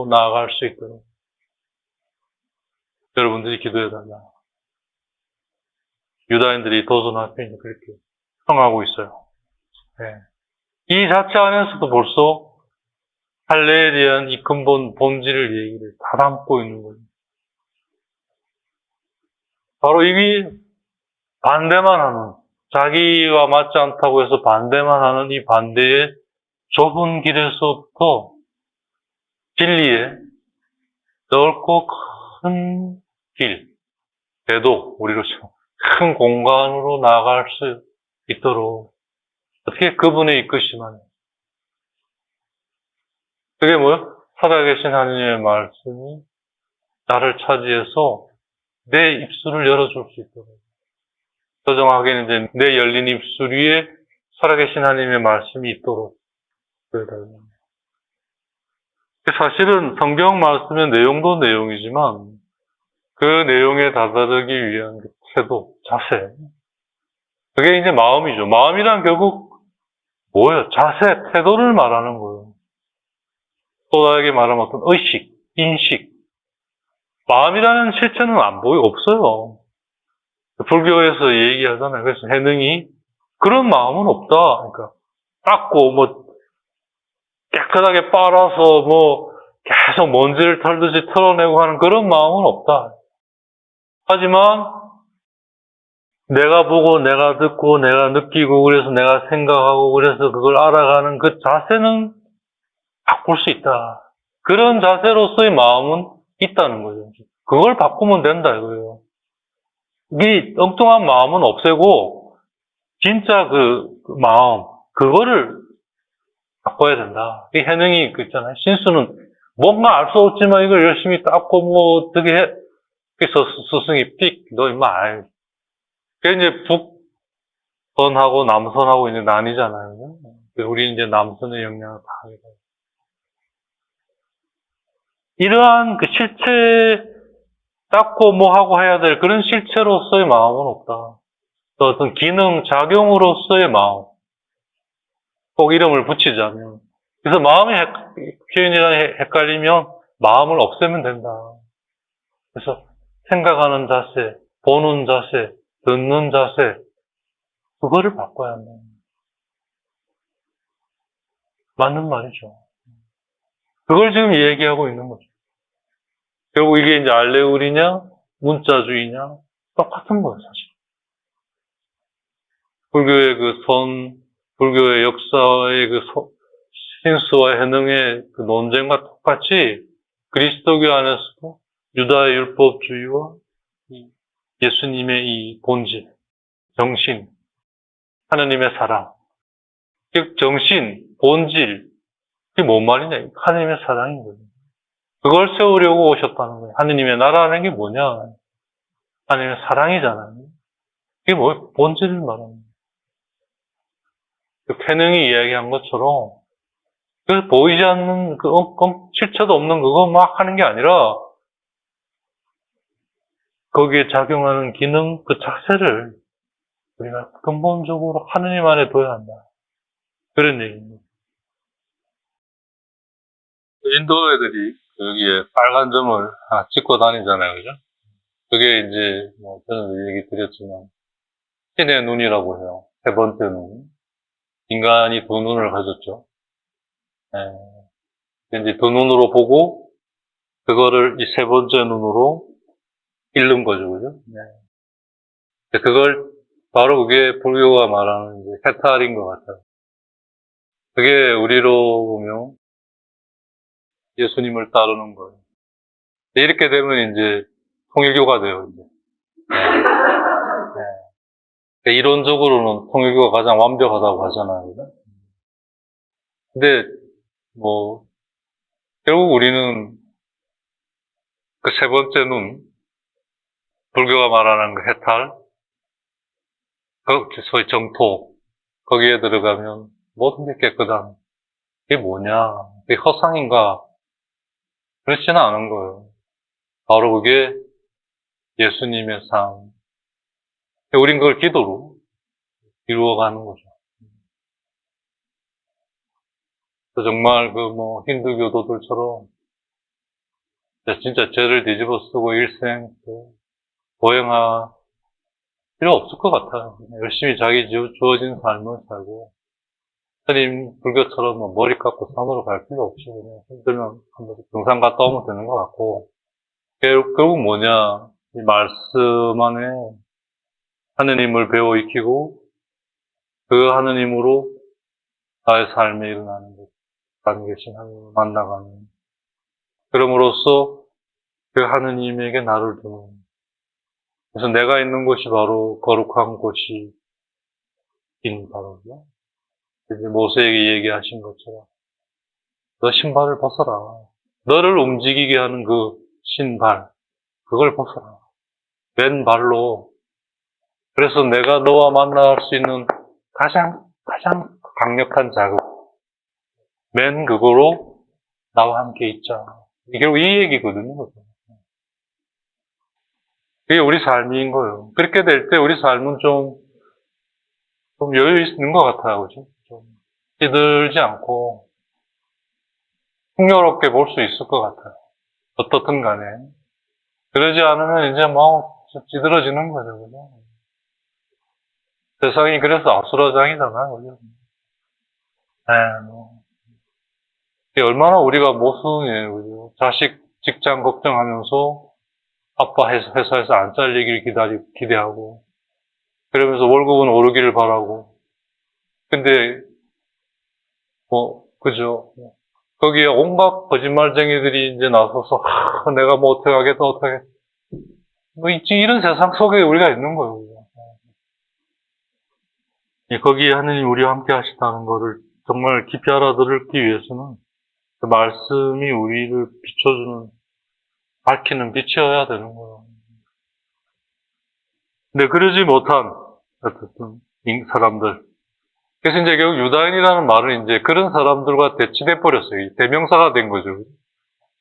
A: 나아갈 수 있도록 여러분들이 기도해달라. 유다인들이 도전 앞에 그렇게 청하고 있어요. 네. 이 자체 안에서도 벌써 할례에 대한 이 근본 본질을 얘기를 다 담고 있는 거예요. 바로 이게 반대만 하는, 자기와 맞지 않다고 해서 반대만 하는 이 반대의 좁은 길에서부터 진리의 넓고 큰 길, 대도, 우리로 치면 큰 공간으로 나아갈 수 있도록 어떻게 그분의 이끄심 안에. 그게 뭐요? 살아계신 하느님의 말씀이 나를 차지해서 내 입술을 열어줄 수 있도록. 더 정확하게는 이제 내 열린 입술 위에 살아계신 하느님의 말씀이 있도록. 사실은 성경 말씀의 내용도 내용이지만 그 내용에 다다르기 위한 그 태도, 자세. 그게 이제 마음이죠. 마음이란 결국 뭐예요? 자세, 태도를 말하는 거예요. 또 다르게 말하면 어떤 의식, 인식. 마음이라는 실체는 안 없어요. 불교에서 얘기하잖아요. 그래서 해능이 그런 마음은 없다. 그러니까 닦고 뭐 깨끗하게 빨아서 뭐 계속 먼지를 털듯이 털어내고 하는 그런 마음은 없다. 하지만 내가 보고 내가 듣고 내가 느끼고 그래서 내가 생각하고 그래서 그걸 알아가는 그 자세는 바꿀 수 있다. 그런 자세로서의 마음은 있다는 거죠. 그걸 바꾸면 된다 이거예요. 이 엉뚱한 마음은 없애고 진짜 그 마음 그거를 바꿔야 된다. 이 해능이 그 있잖아요. 신수는 뭔가 알 수 없지만 이걸 열심히 닦고 뭐 어떻게 해. 그래서 스승이 픽 너 임마 알. 그게 이제 북선하고 남선하고 이제 나뉘잖아요. 우리 이제 남선의 영향을 다 하게 돼요. 이러한 그 실체 닦고 뭐 하고 해야 될 그런 실체로서의 마음은 없다. 또 어떤 기능, 작용으로서의 마음. 꼭 이름을 붙이자면. 그래서 마음이 표현이랑 헷갈리면 마음을 없애면 된다. 그래서 생각하는 자세, 보는 자세, 듣는 자세, 그거를 바꿔야 한다. 맞는 말이죠. 그걸 지금 얘기하고 있는 거죠. 결국 이게 이제 알레우리냐, 문자주의냐, 똑같은 거예요, 사실. 불교의 불교의 역사의 신수와 해능의 그 논쟁과 똑같이 그리스도교 안에서도 유다의 율법주의와 예수님의 이 본질, 정신, 하느님의 사랑, 즉 정신, 본질, 그게 뭔 말이냐? 하느님의 사랑인 거예요. 그걸 세우려고 오셨다는 거예요. 하느님의 나라라는 게 뭐냐? 하느님의 사랑이잖아요. 이게 뭐 본질을 말하는 거예요. 그 태능이 이야기한 것처럼 그 보이지 않는 그 실체도 없는 그거 막 하는 게 아니라 거기에 작용하는 기능 그 자체를 우리가 근본적으로 하느님 안에 둬야 한다. 그런 얘기입니다. 인도 애들이 여기에 빨간 점을 하나 찍고 다니잖아요. 그죠? 그게 이제 뭐 저는 얘기 드렸지만 신의 눈이라고 해요. 세 번째 눈. 인간이 두 눈을 가졌죠. 이제 두 눈으로 보고 그거를 이 세 번째 눈으로 읽는 거죠. 그죠? 그걸 바로 그게 불교가 말하는 이제 해탈인 것 같아요. 그게 우리로 보면 예수님을 따르는 거예요. 이렇게 되면 이제 통일교가 돼요. 이제. 이론적으로는 통일교가 가장 완벽하다고 하잖아요. 그죠? 근데 뭐 결국 우리는 그 세 번째 눈, 불교가 말하는 그 해탈, 그 소위 정토, 거기에 들어가면 모든 게 깨끗한, 그게 뭐냐, 그게 허상인가, 그렇지는 않은 거예요. 바로 그게 예수님의 삶. 우린 그걸 기도로 이루어가는 거죠. 정말 힌두 교도들처럼 진짜 죄를 뒤집어 쓰고 일생 보행할 필요 없을 것 같아요. 열심히 자기 주어진 삶을 살고, 스님 불교처럼 머리 깎고 산으로 갈 필요 없이 그냥 힘들면 한번 등산 갔다 오면 되는 것 같고, 결국 뭐냐, 이 말씀 안에 하느님을 배워 익히고, 그 하느님으로 나의 삶에 일어나는 것, 다른 계신 하느님을 만나가는, 그럼으로써 그 하느님에게 나를 두는, 그래서 내가 있는 곳이 바로 거룩한 곳인 바로요. 이제 모세에게 얘기하신 것처럼 너 신발을 벗어라. 너를 움직이게 하는 그 신발, 그걸 벗어라. 맨 발로. 그래서 내가 너와 만날 수 있는 가장 강력한 자극. 맨 그거로 나와 함께 있자. 이게 이 얘기거든요. 그게 우리 삶인 거예요. 그렇게 될 때 우리 삶은 좀 여유 있는 것 같아요. 그죠? 좀 찌들지 않고 풍요롭게 볼 수 있을 것 같아요. 어떻든 간에. 그러지 않으면 이제 찌들어지는 거죠. 그죠? 세상이 그래서 아수라장이잖아요. 그죠? 이게 얼마나 우리가 모순이에요. 그죠? 자식 직장 걱정하면서 아빠 회사에서 안 잘리길 기대하고, 그러면서 월급은 오르기를 바라고. 근데, 그죠. 거기에 온갖 거짓말쟁이들이 이제 나서서, 내가 어떻게 하겠다, 어떻게. 이런 세상 속에 우리가 있는 거예요. 거기에 하느님 우리와 함께 하시다는 거를 정말 깊이 알아들기 위해서는 그 말씀이 우리를 비춰주는, 밝히는 빛이어야 되는 거예요. 근데 그러지 못한, 어쨌든, 사람들. 그래서 이제 결국 유다인이라는 말은 이제 그런 사람들과 대치돼 버렸어요. 대명사가 된 거죠.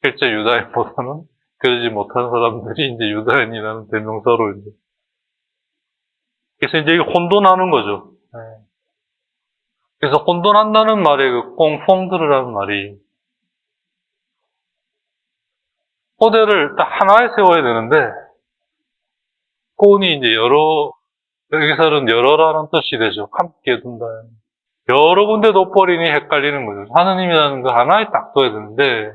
A: 실제 유다인보다는 그러지 못한 사람들이 이제 유다인이라는 대명사로 이제. 그래서 이제 혼돈하는 거죠. 그래서 혼돈한다는 말에 그 꽁퐁드르라는 말이 토대를 딱 하나에 세워야 되는데, 꼰이 이제 여기서는 여러라는 뜻이 되죠. 함께 둔다. 여러 군데 둬버리니 헷갈리는 거죠. 하느님이라는 거 하나에 딱 둬야 되는데,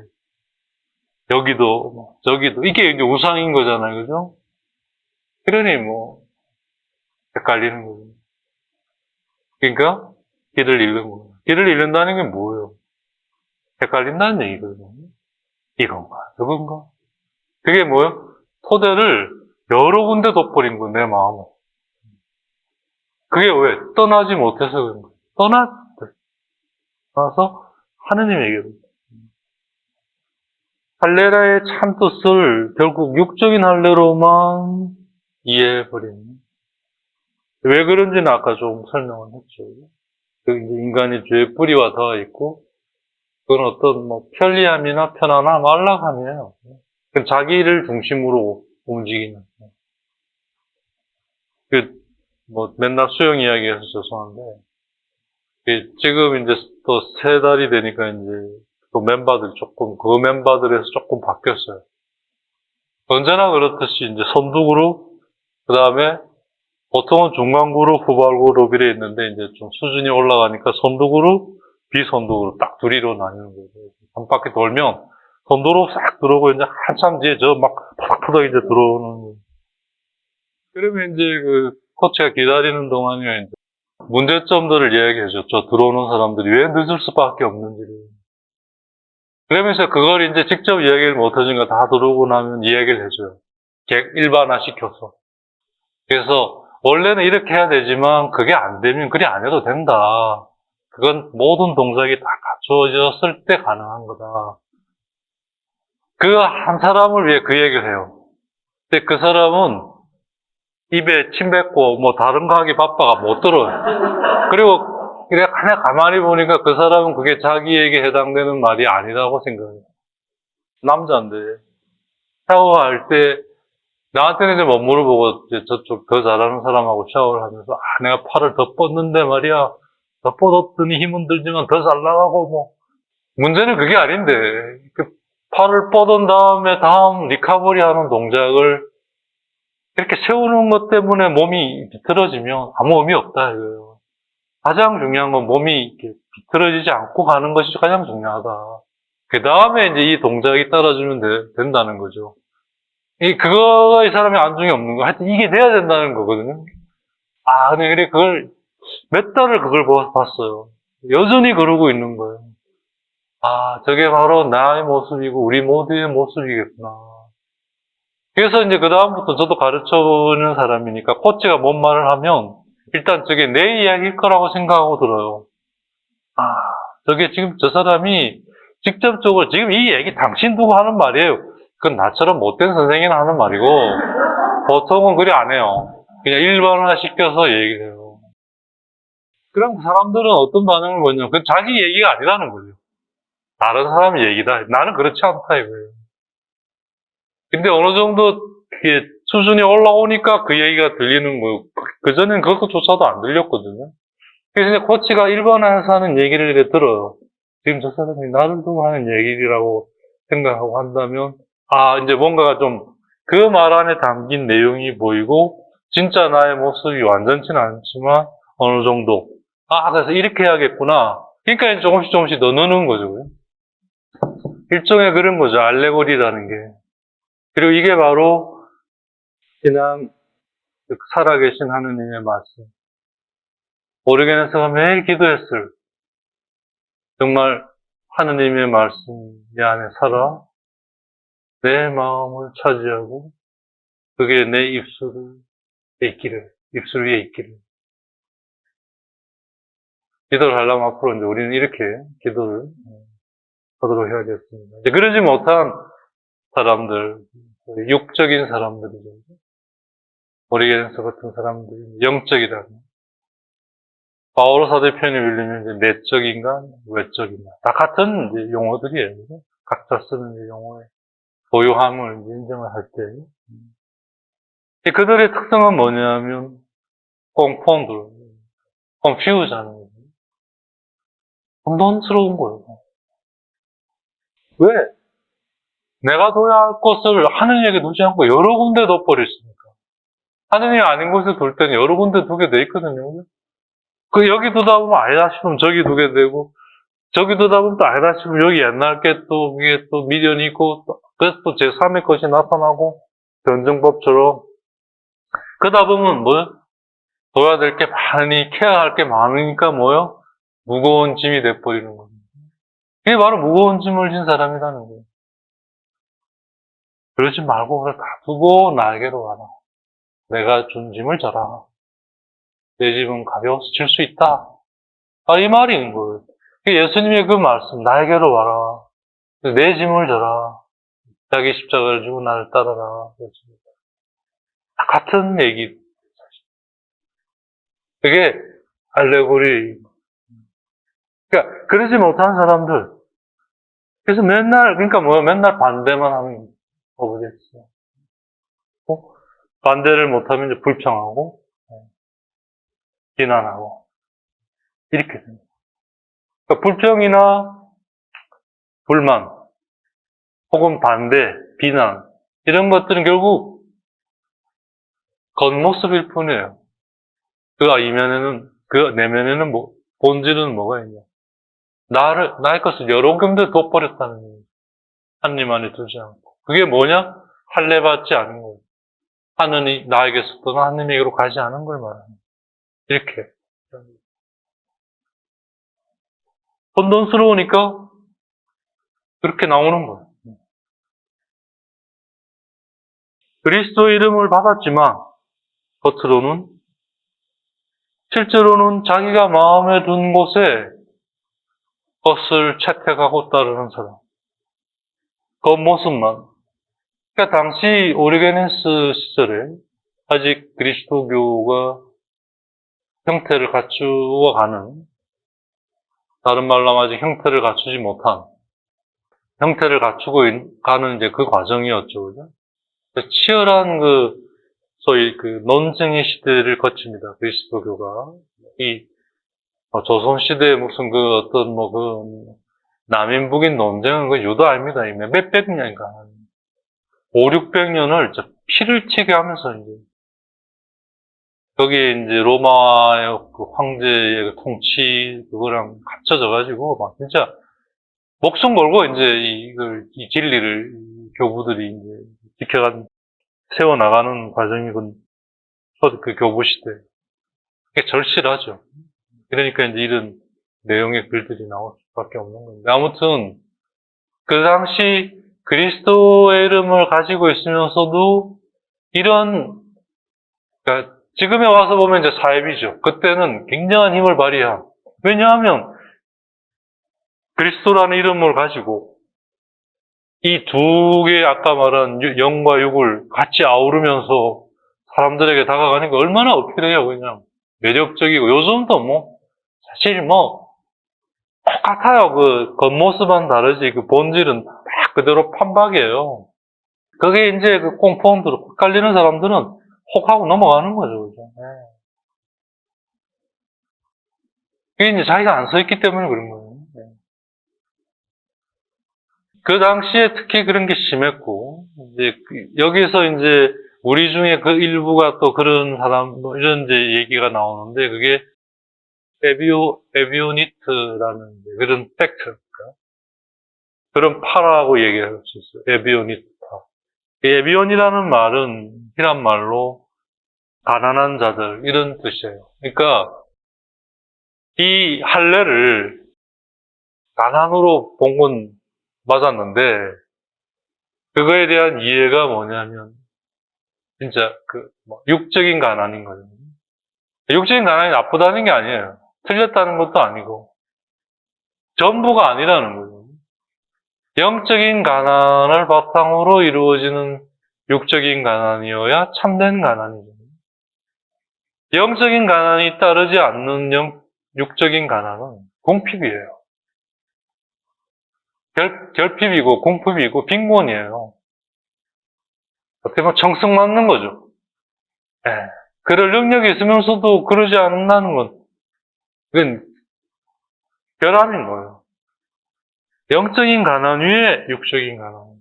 A: 여기도, 저기도, 이게 이제 우상인 거잖아요. 그죠? 그러니 헷갈리는 거죠. 그러니까, 길을 잃는 거예요. 길을 잃는다는 게 뭐예요? 헷갈린다는 얘기거든요. 이건가, 저건가. 그게 뭐예요? 토대를 여러 군데 둬버린 거예요, 내 마음을. 그게 왜? 떠나지 못해서 그런 거예요. 떠나서 하느님에게로. 할례라의 참 뜻을 결국 육적인 할례로만 이해해버리는. 왜 그런지는 아까 좀 설명을 했죠. 그 이제 인간의 죄의 뿌리와 닿아 있고, 그건 어떤 편리함이나 편안함, 안락함이에요. 그건 자기를 중심으로 움직이는. 맨날 수영 이야기해서 죄송한데, 지금 이제 또 3달이 되니까 이제 또 그 멤버들에서 조금 바뀌었어요. 언제나 그렇듯이 이제 선두 그룹, 그 다음에 보통은 중간 그룹, 후발 그룹 이래 있는데 이제 좀 수준이 올라가니까 선두 그룹, 비선두 그룹 딱 둘이로 나뉘는 거죠. 한 바퀴 돌면 선두로 싹 들어오고 이제 한참 뒤에 저 막 푸닥푸닥 이제 들어오는 거예요. 그러면 이제 그 코치가 기다리는 동안에 이제 문제점들을 이야기해 줬죠. 들어오는 사람들이 왜 늦을 수밖에 없는지를. 그러면서 그걸 이제 직접 이야기를 못 해주니까 다 들어오고 나면 이야기를 해줘요. 일반화 시켜서. 그래서 원래는 이렇게 해야 되지만 그게 안 되면 그리 안 해도 된다. 그건 모든 동작이 다 갖추어졌을 때 가능한 거다. 그 한 사람을 위해 그 얘기를 해요. 근데 그 사람은 입에 침 뱉고 다른 거 하기 바빠가 못 들어요. 그리고 그냥 가만히 보니까 그 사람은 그게 자기에게 해당되는 말이 아니라고 생각해요. 남자인데 샤워할 때 나한테는 이제 못 물어보고 이제 저쪽 더 잘하는 사람하고 샤워를 하면서 내가 팔을 더 뻗는데 말이야. 더 뻗었더니 힘은 들지만 더 잘 나가고 문제는 그게 아닌데 그 팔을 뻗은 다음에 다음 리카버리 하는 동작을 이렇게 세우는 것 때문에 몸이 비틀어지면 아무 의미 없다 이거예요. 가장 중요한 건 몸이 이렇게 비틀어지지 않고 가는 것이 가장 중요하다. 그 다음에 이제 이 동작이 따라주면 된다는 거죠. 그거가 이 사람의 안중에 없는 거. 하여튼 이게 돼야 된다는 거거든요. 근데 그래, 몇 달을 그걸 봤어요. 여전히 그러고 있는 거예요. 저게 바로 나의 모습이고, 우리 모두의 모습이겠구나. 그래서 이제 그다음부터 저도 가르쳐보는 사람이니까, 코치가 뭔 말을 하면, 일단 저게 내 이야기일 거라고 생각하고 들어요. 저게 지금 저 사람이 직접적으로, 지금 이 얘기 당신 두고 하는 말이에요. 그건 나처럼 못된 선생이나 하는 말이고, 보통은 그리 안 해요. 그냥 일반화 시켜서 얘기를 해요. 그럼 사람들은 어떤 반응을 보냐면, 그건 자기 얘기가 아니라는 거죠. 다른 사람 얘기다. 나는 그렇지 않다, 이거예요. 근데 어느 정도, 수준이 올라오니까 그 얘기가 들리는 거예요. 그전엔 그것조차도 안 들렸거든요. 그래서 이제 코치가 일반화해서 하는 얘기를 이렇게 들어요. 지금 저 사람이 나를 두고 하는 얘기라고 생각하고 한다면, 이제 뭔가가 그 말 안에 담긴 내용이 보이고, 진짜 나의 모습이 완전치는 않지만, 어느 정도. 그래서 이렇게 해야겠구나. 그러니까 이제 조금씩 더 넣는 거죠. 일종의 그런 거죠. 알레고리라는 게. 그리고 이게 바로, 그냥, 살아계신 하느님의 말씀. 오르게네스가 매일 기도했을. 정말, 하느님의 말씀 내 안에 살아. 내 마음을 차지하고, 그게 내 입술 위에 있기를. 기도를 하려면 앞으로 이제 우리는 이렇게 기도를 하도록 해야겠습니다. 이제 그러지 못한 사람들, 육적인 사람들이죠. 오리게네스 같은 사람들이 영적이다. 바오로 사도의 표현에 빌리면 이제 내적인가, 외적인가. 다 같은 이제 용어들이에요. 각자 쓰는 이제 용어의 고유함을 인정을 할 때. 그들의 특성은 뭐냐면, 공포들, 컨퓨즈하는 거예요. 혼돈스러운 거예요. 왜? 내가 둬야 할 것을 하느님에게 두지 않고 여러 군데 둬버렸으니까. 하느님이 아닌 곳에 둘 때는 여러 군데 두게 돼 있거든요. 여기 두다 보면 아니다 싶으면 저기 두게 되고, 저기 두다 보면 또 아니다 싶으면 여기 옛날 게 또, 위에 또 미련이 있고, 그래서 또 제3의 것이 나타나고, 변증법처럼. 그러다 보면 둬야 될 게 많으니, 케어할 게 많으니까 뭐요? 무거운 짐이 돼버리는 겁니다. 이게 바로 무거운 짐을 진 사람이라는 거예요. 그러지 말고 그걸 다 두고 나에게로 와라. 내가 준 짐을 져라. 내 짐은 가벼워서 질 수 있다. 이 말인 거예요. 예수님의 그 말씀, 나에게로 와라. 내 짐을 져라. 자기 십자가를 지고 나를 따르라. 같은 얘기. 그게 알레고리. 그러니까 그러지 못한 사람들. 그래서 그러니까 맨날 반대만 하는 거겠어요. 반대를 못하면 이제 불평하고, 비난하고, 이렇게 됩니다. 그러니까 불평이나 불만, 혹은 반대, 비난, 이런 것들은 결국 겉모습일 뿐이에요. 그 이면에는, 그 내면에는 본질은 뭐가 있냐. 나의 것을 여러 군데 둬버렸다는 거예요. 한 입 안에 두지 않고. 그게 뭐냐? 할례받지 않은 거예요. 하느니 나에게서 떠나 하느님에게로 가지 않은 걸 말합니다. 이렇게. 혼돈스러우니까 그렇게 나오는 거예요. 그리스도의 이름을 받았지만 겉으로는 실제로는 자기가 마음에 둔 곳에 것을 채택하고 따르는 사람. 겉모습만. 그러니까 당시 오리게네스 시절에 아직 그리스도교가 형태를 갖추어가는, 다른 말로 하면 아직 형태를 갖추지 못한, 형태를 갖추고 가는 이제 그 과정이었죠. 그죠? 치열한 소위 논쟁의 시대를 거칩니다. 그리스도교가. 조선시대에 무슨 어떤 남인북인 논쟁은 유도 아닙니다. 몇백 년인가. 5, 600년을 피를 튀게 하면서 거기에 이제 로마의 황제의 통치 그거랑 합쳐져가지고 막 진짜 목숨 걸고 이제 이 진리를 교부들이 이제 세워나가는 과정이 그 교부 시대. 그게 절실하죠. 그러니까 이제 이런 내용의 글들이 나올 수밖에 없는 건데. 아무튼, 그 당시 그리스도의 이름을 가지고 있으면서도 그러니까 지금에 와서 보면 이제 사입이죠. 그때는 굉장한 힘을 발휘한. 왜냐하면 그리스도라는 이름을 가지고 이 두 개의 아까 말한 영과 육을 같이 아우르면서 사람들에게 다가가니까 얼마나 어필해요, 그냥. 매력적이고. 요즘도 사실 똑같아요. 겉모습은 다르지, 본질은 딱 그대로 판박이에요. 그게 이제 공포원들로 헷갈리는 사람들은 혹하고 넘어가는 거죠, 그죠? 네. 그게 이제 자기가 안 서 있기 때문에 그런 거예요. 네. 그 당시에 특히 그런 게 심했고, 이제 여기서 이제 우리 중에 그 일부가 또 그런 사람, 이런 이제 얘기가 나오는데, 그게 에비오니트라는 그런 팩트, 그런 파라고 얘기할 수 있어요. 에비오니트 파. 에비온이라는 말은 히란 말로 가난한 자들, 이런 뜻이에요. 그러니까 이 할례를 가난으로 본 건 맞았는데, 그거에 대한 이해가 뭐냐면, 진짜 육적인 가난인 거죠. 육적인 가난이 나쁘다는 게 아니에요. 틀렸다는 것도 아니고, 전부가 아니라는 거죠. 영적인 가난을 바탕으로 이루어지는 육적인 가난이어야 참된 가난이죠. 영적인 가난이 따르지 않는 육적인 가난은 궁핍이에요. 결핍이고 궁핍이고 빈곤이에요. 어떻게 보면 정성 맞는 거죠. 네. 그럴 능력이 있으면서도 그러지 않는다는 건 그건 결함인 거예요. 영적인 가난 위에 육적인 가난.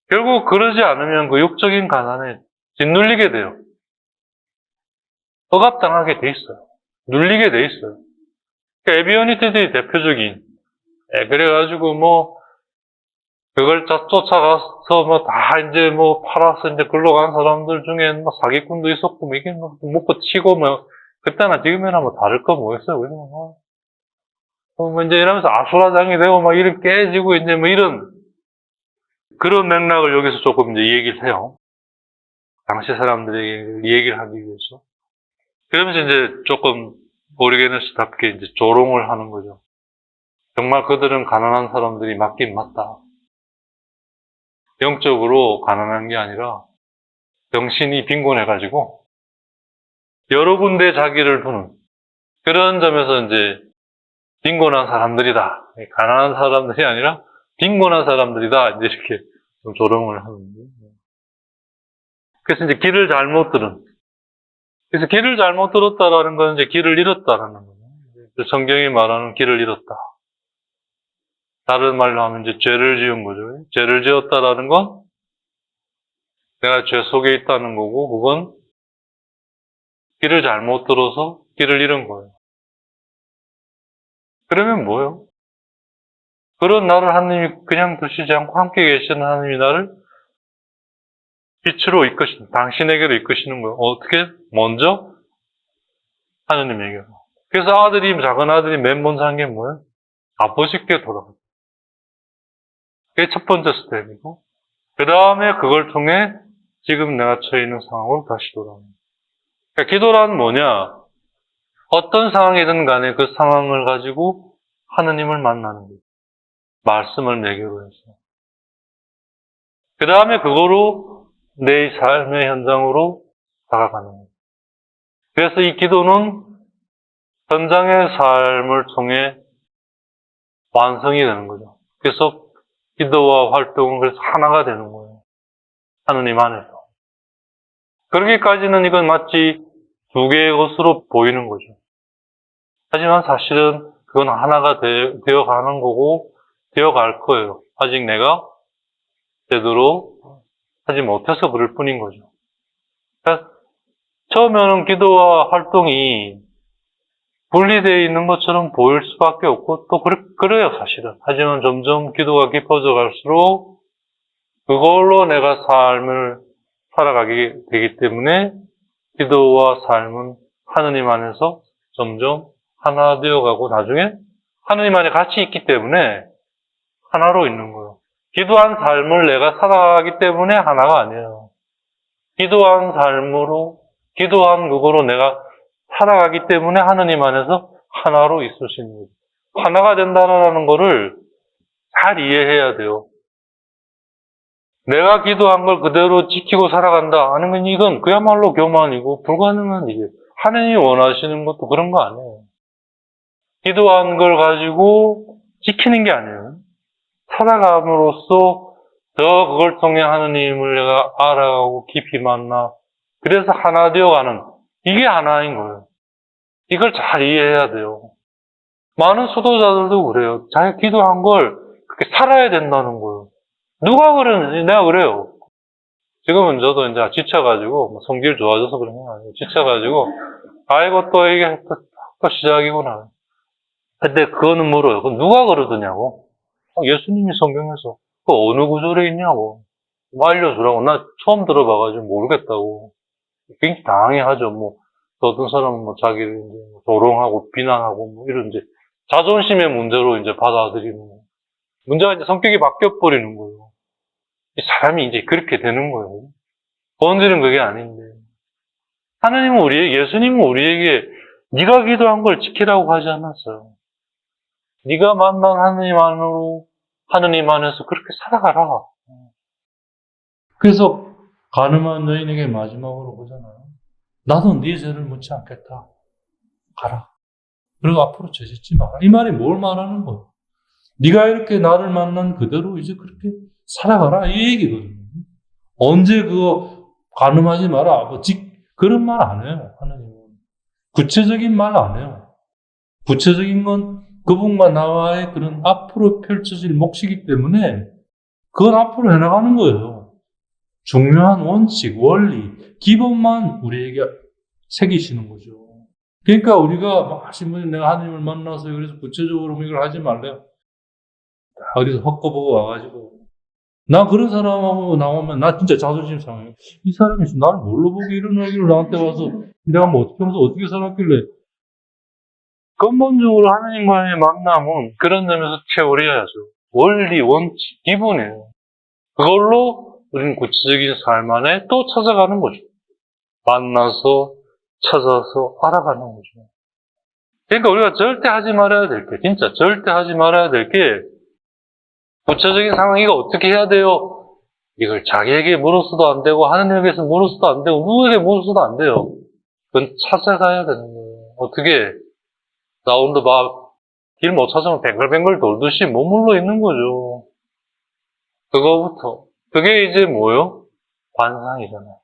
A: 결국 그러지 않으면 그 육적인 가난에 짓눌리게 돼요. 억압당하게 돼 있어요. 눌리게 돼 있어요. 그러니까 에비어니티들이 대표적인, 그래가지고 그걸 쫓아가서 다 이제 팔아서 이제 글로 간 사람들 중에 사기꾼도 있었고, 이게 먹고 치고 그때나 지금이나 다를 거 뭐겠어요, 그죠? 이제 이러면서 아수라장이 되고 이렇게 깨지고 이제 이런, 그런 맥락을 여기서 조금 이제 얘기를 해요. 당시 사람들에게 얘기를 하기 위해서. 그러면서 이제 조금 오리게네스답게 이제 조롱을 하는 거죠. 정말 그들은 가난한 사람들이 맞긴 맞다. 영적으로 가난한 게 아니라 정신이 빈곤해가지고 여러 군데 자기를 두는 그런 점에서 이제 빈곤한 사람들이다. 가난한 사람들이 아니라 빈곤한 사람들이다. 이제 이렇게 좀 조롱을 하는 거예요. 그래서 이제 길을 잘못 들은. 그래서 길을 잘못 들었다라는 건 이제 길을 잃었다라는 거예요. 성경이 말하는 길을 잃었다. 다른 말로 하면 이제 죄를 지은 거죠. 죄를 지었다라는 건 내가 죄 속에 있다는 거고, 그건 길을 잘못 들어서 길을 잃은 거예요. 그러면 뭐예요? 그런 나를 하나님이 그냥 두시지 않고 함께 계시는 하나님이 나를 빛으로 이끄시는, 당신에게로 이끄시는 거예요. 어떻게? 먼저 하나님에게로. 그래서 작은 아들이 맨 먼저 한 게 뭐예요? 아버지께 돌아가요. 그게 첫 번째 스텝이고, 그 다음에 그걸 통해 지금 내가 처해 있는 상황으로 다시 돌아옵니다. 그러니까 기도란 뭐냐? 어떤 상황이든 간에 그 상황을 가지고 하느님을 만나는 거예요. 말씀을 매개로 해서. 그 다음에 그거로 내 삶의 현장으로 다가가는 거예요. 그래서 이 기도는 현장의 삶을 통해 완성이 되는 거죠. 그래서 기도와 활동은 그래서 하나가 되는 거예요. 하느님 안에서. 그러기까지는 이건 마치 두 개의 것으로 보이는 거죠. 하지만 사실은 그건 하나가 되어가는 거고, 되어갈 거예요. 아직 내가 제대로 하지 못해서 그럴 뿐인 거죠. 그러니까 처음에는 기도와 활동이 분리되어 있는 것처럼 보일 수밖에 없고, 또 그래요, 사실은. 하지만 점점 기도가 깊어져 갈수록 그걸로 내가 삶을 살아가게 되기 때문에 기도와 삶은 하느님 안에서 점점 하나 되어가고 나중에 하느님 안에 같이 있기 때문에 하나로 있는 거예요. 기도한 삶을 내가 살아가기 때문에 하나가 아니에요. 기도한 삶으로, 기도한 그거로 내가 살아가기 때문에 하느님 안에서 하나로 있을 수 있는 거죠. 하나가 된다는 거를 잘 이해해야 돼요. 내가 기도한 걸 그대로 지키고 살아간다. 아니면 이건 그야말로 교만이고 불가능한 일이에요. 하느님이 원하시는 것도 그런 거 아니에요. 기도한 걸 가지고 지키는 게 아니에요. 살아감으로써 더 그걸 통해 하느님을 내가 알아가고 깊이 만나 그래서 하나 되어가는 이게 하나인 거예요. 이걸 잘 이해해야 돼요. 많은 수도자들도 그래요. 자기 기도한 걸 그렇게 살아야 된다는 거예요. 누가 그러는지 내가 그래요. 지금은 저도 이제 지쳐가지고 성질 좋아져서 그런 건 아니에요. 지쳐가지고 아이고 또 이게 또 시작이구나. 근데 그거는 물어요. 그럼 누가 그러더냐고. 예수님이 성경에서 그 어느 구절에 있냐고. 알려주라고. 나 처음 들어봐가지고 모르겠다고. 굉장히 당황해하죠. 어떤 사람은 자기를 이제 조롱하고 비난하고 이런 이제 자존심의 문제로 이제 받아들이는 거예요. 문제가 이제 성격이 바뀌어버리는 거예요. 이 사람이 이제 그렇게 되는 거예요. 본질은 그게 아닌데. 예수님은 우리에게 네가 기도한 걸 지키라고 하지 않았어요. 네가 만난 하느님 안에서 그렇게 살아가라. 그래서 가늠한 여인에게 마지막으로 보잖아요. 나도 네 죄를 묻지 않겠다. 가라. 그리고 앞으로 죄 짓지 마라. 이 말이 뭘 말하는 거예요? 네가 이렇게 나를 만난 그대로 이제 그렇게 살아가라. 이 얘기거든요. 언제 그거 가늠하지 마라. 그런 말 안 해요. 하나님은. 구체적인 말 안 해요. 구체적인 건 그분과 나와의 그런 앞으로 펼쳐질 몫이기 때문에 그건 앞으로 해나가는 거예요. 중요한 원칙, 원리, 기본만 우리에게 새기시는 거죠.
B: 그러니까 우리가 막 신문에 내가 하나님을 만나서 그래서 구체적으로 뭐 이걸 하지 말래요. 어디서 헛거보고 와가지고. 나 그런 사람하고 나오면 나 진짜 자존심 상해요. 이 사람이 나를 뭘로 보고 이런 얘기를 나한테 와서 내가 뭐 평소 어떻게 살았길래.
A: 근본적으로 하나님과의 만남은 그런 점에서 채워야죠. 원리, 원칙, 기본이에요. 그걸로 우리는 구체적인 삶 안에 또 찾아가는 거죠. 만나서, 찾아서 알아가는 거죠. 그러니까 우리가 절대 하지 말아야 될 게, 진짜 절대 하지 말아야 될 게, 구체적인 상황 이거 어떻게 해야 돼요? 이걸 자기에게 물어서도 안 되고, 하느님에게서 물어서도 안 되고, 누구에게 물어서도 안 돼요. 그건 찾아가야 되는 거예요. 어떻게? 나 오늘도 막, 길 못 찾으면 뱅글뱅글 돌듯이 머물러 있는 거죠. 그거부터. 그게 이제 뭐요? 관상이잖아요.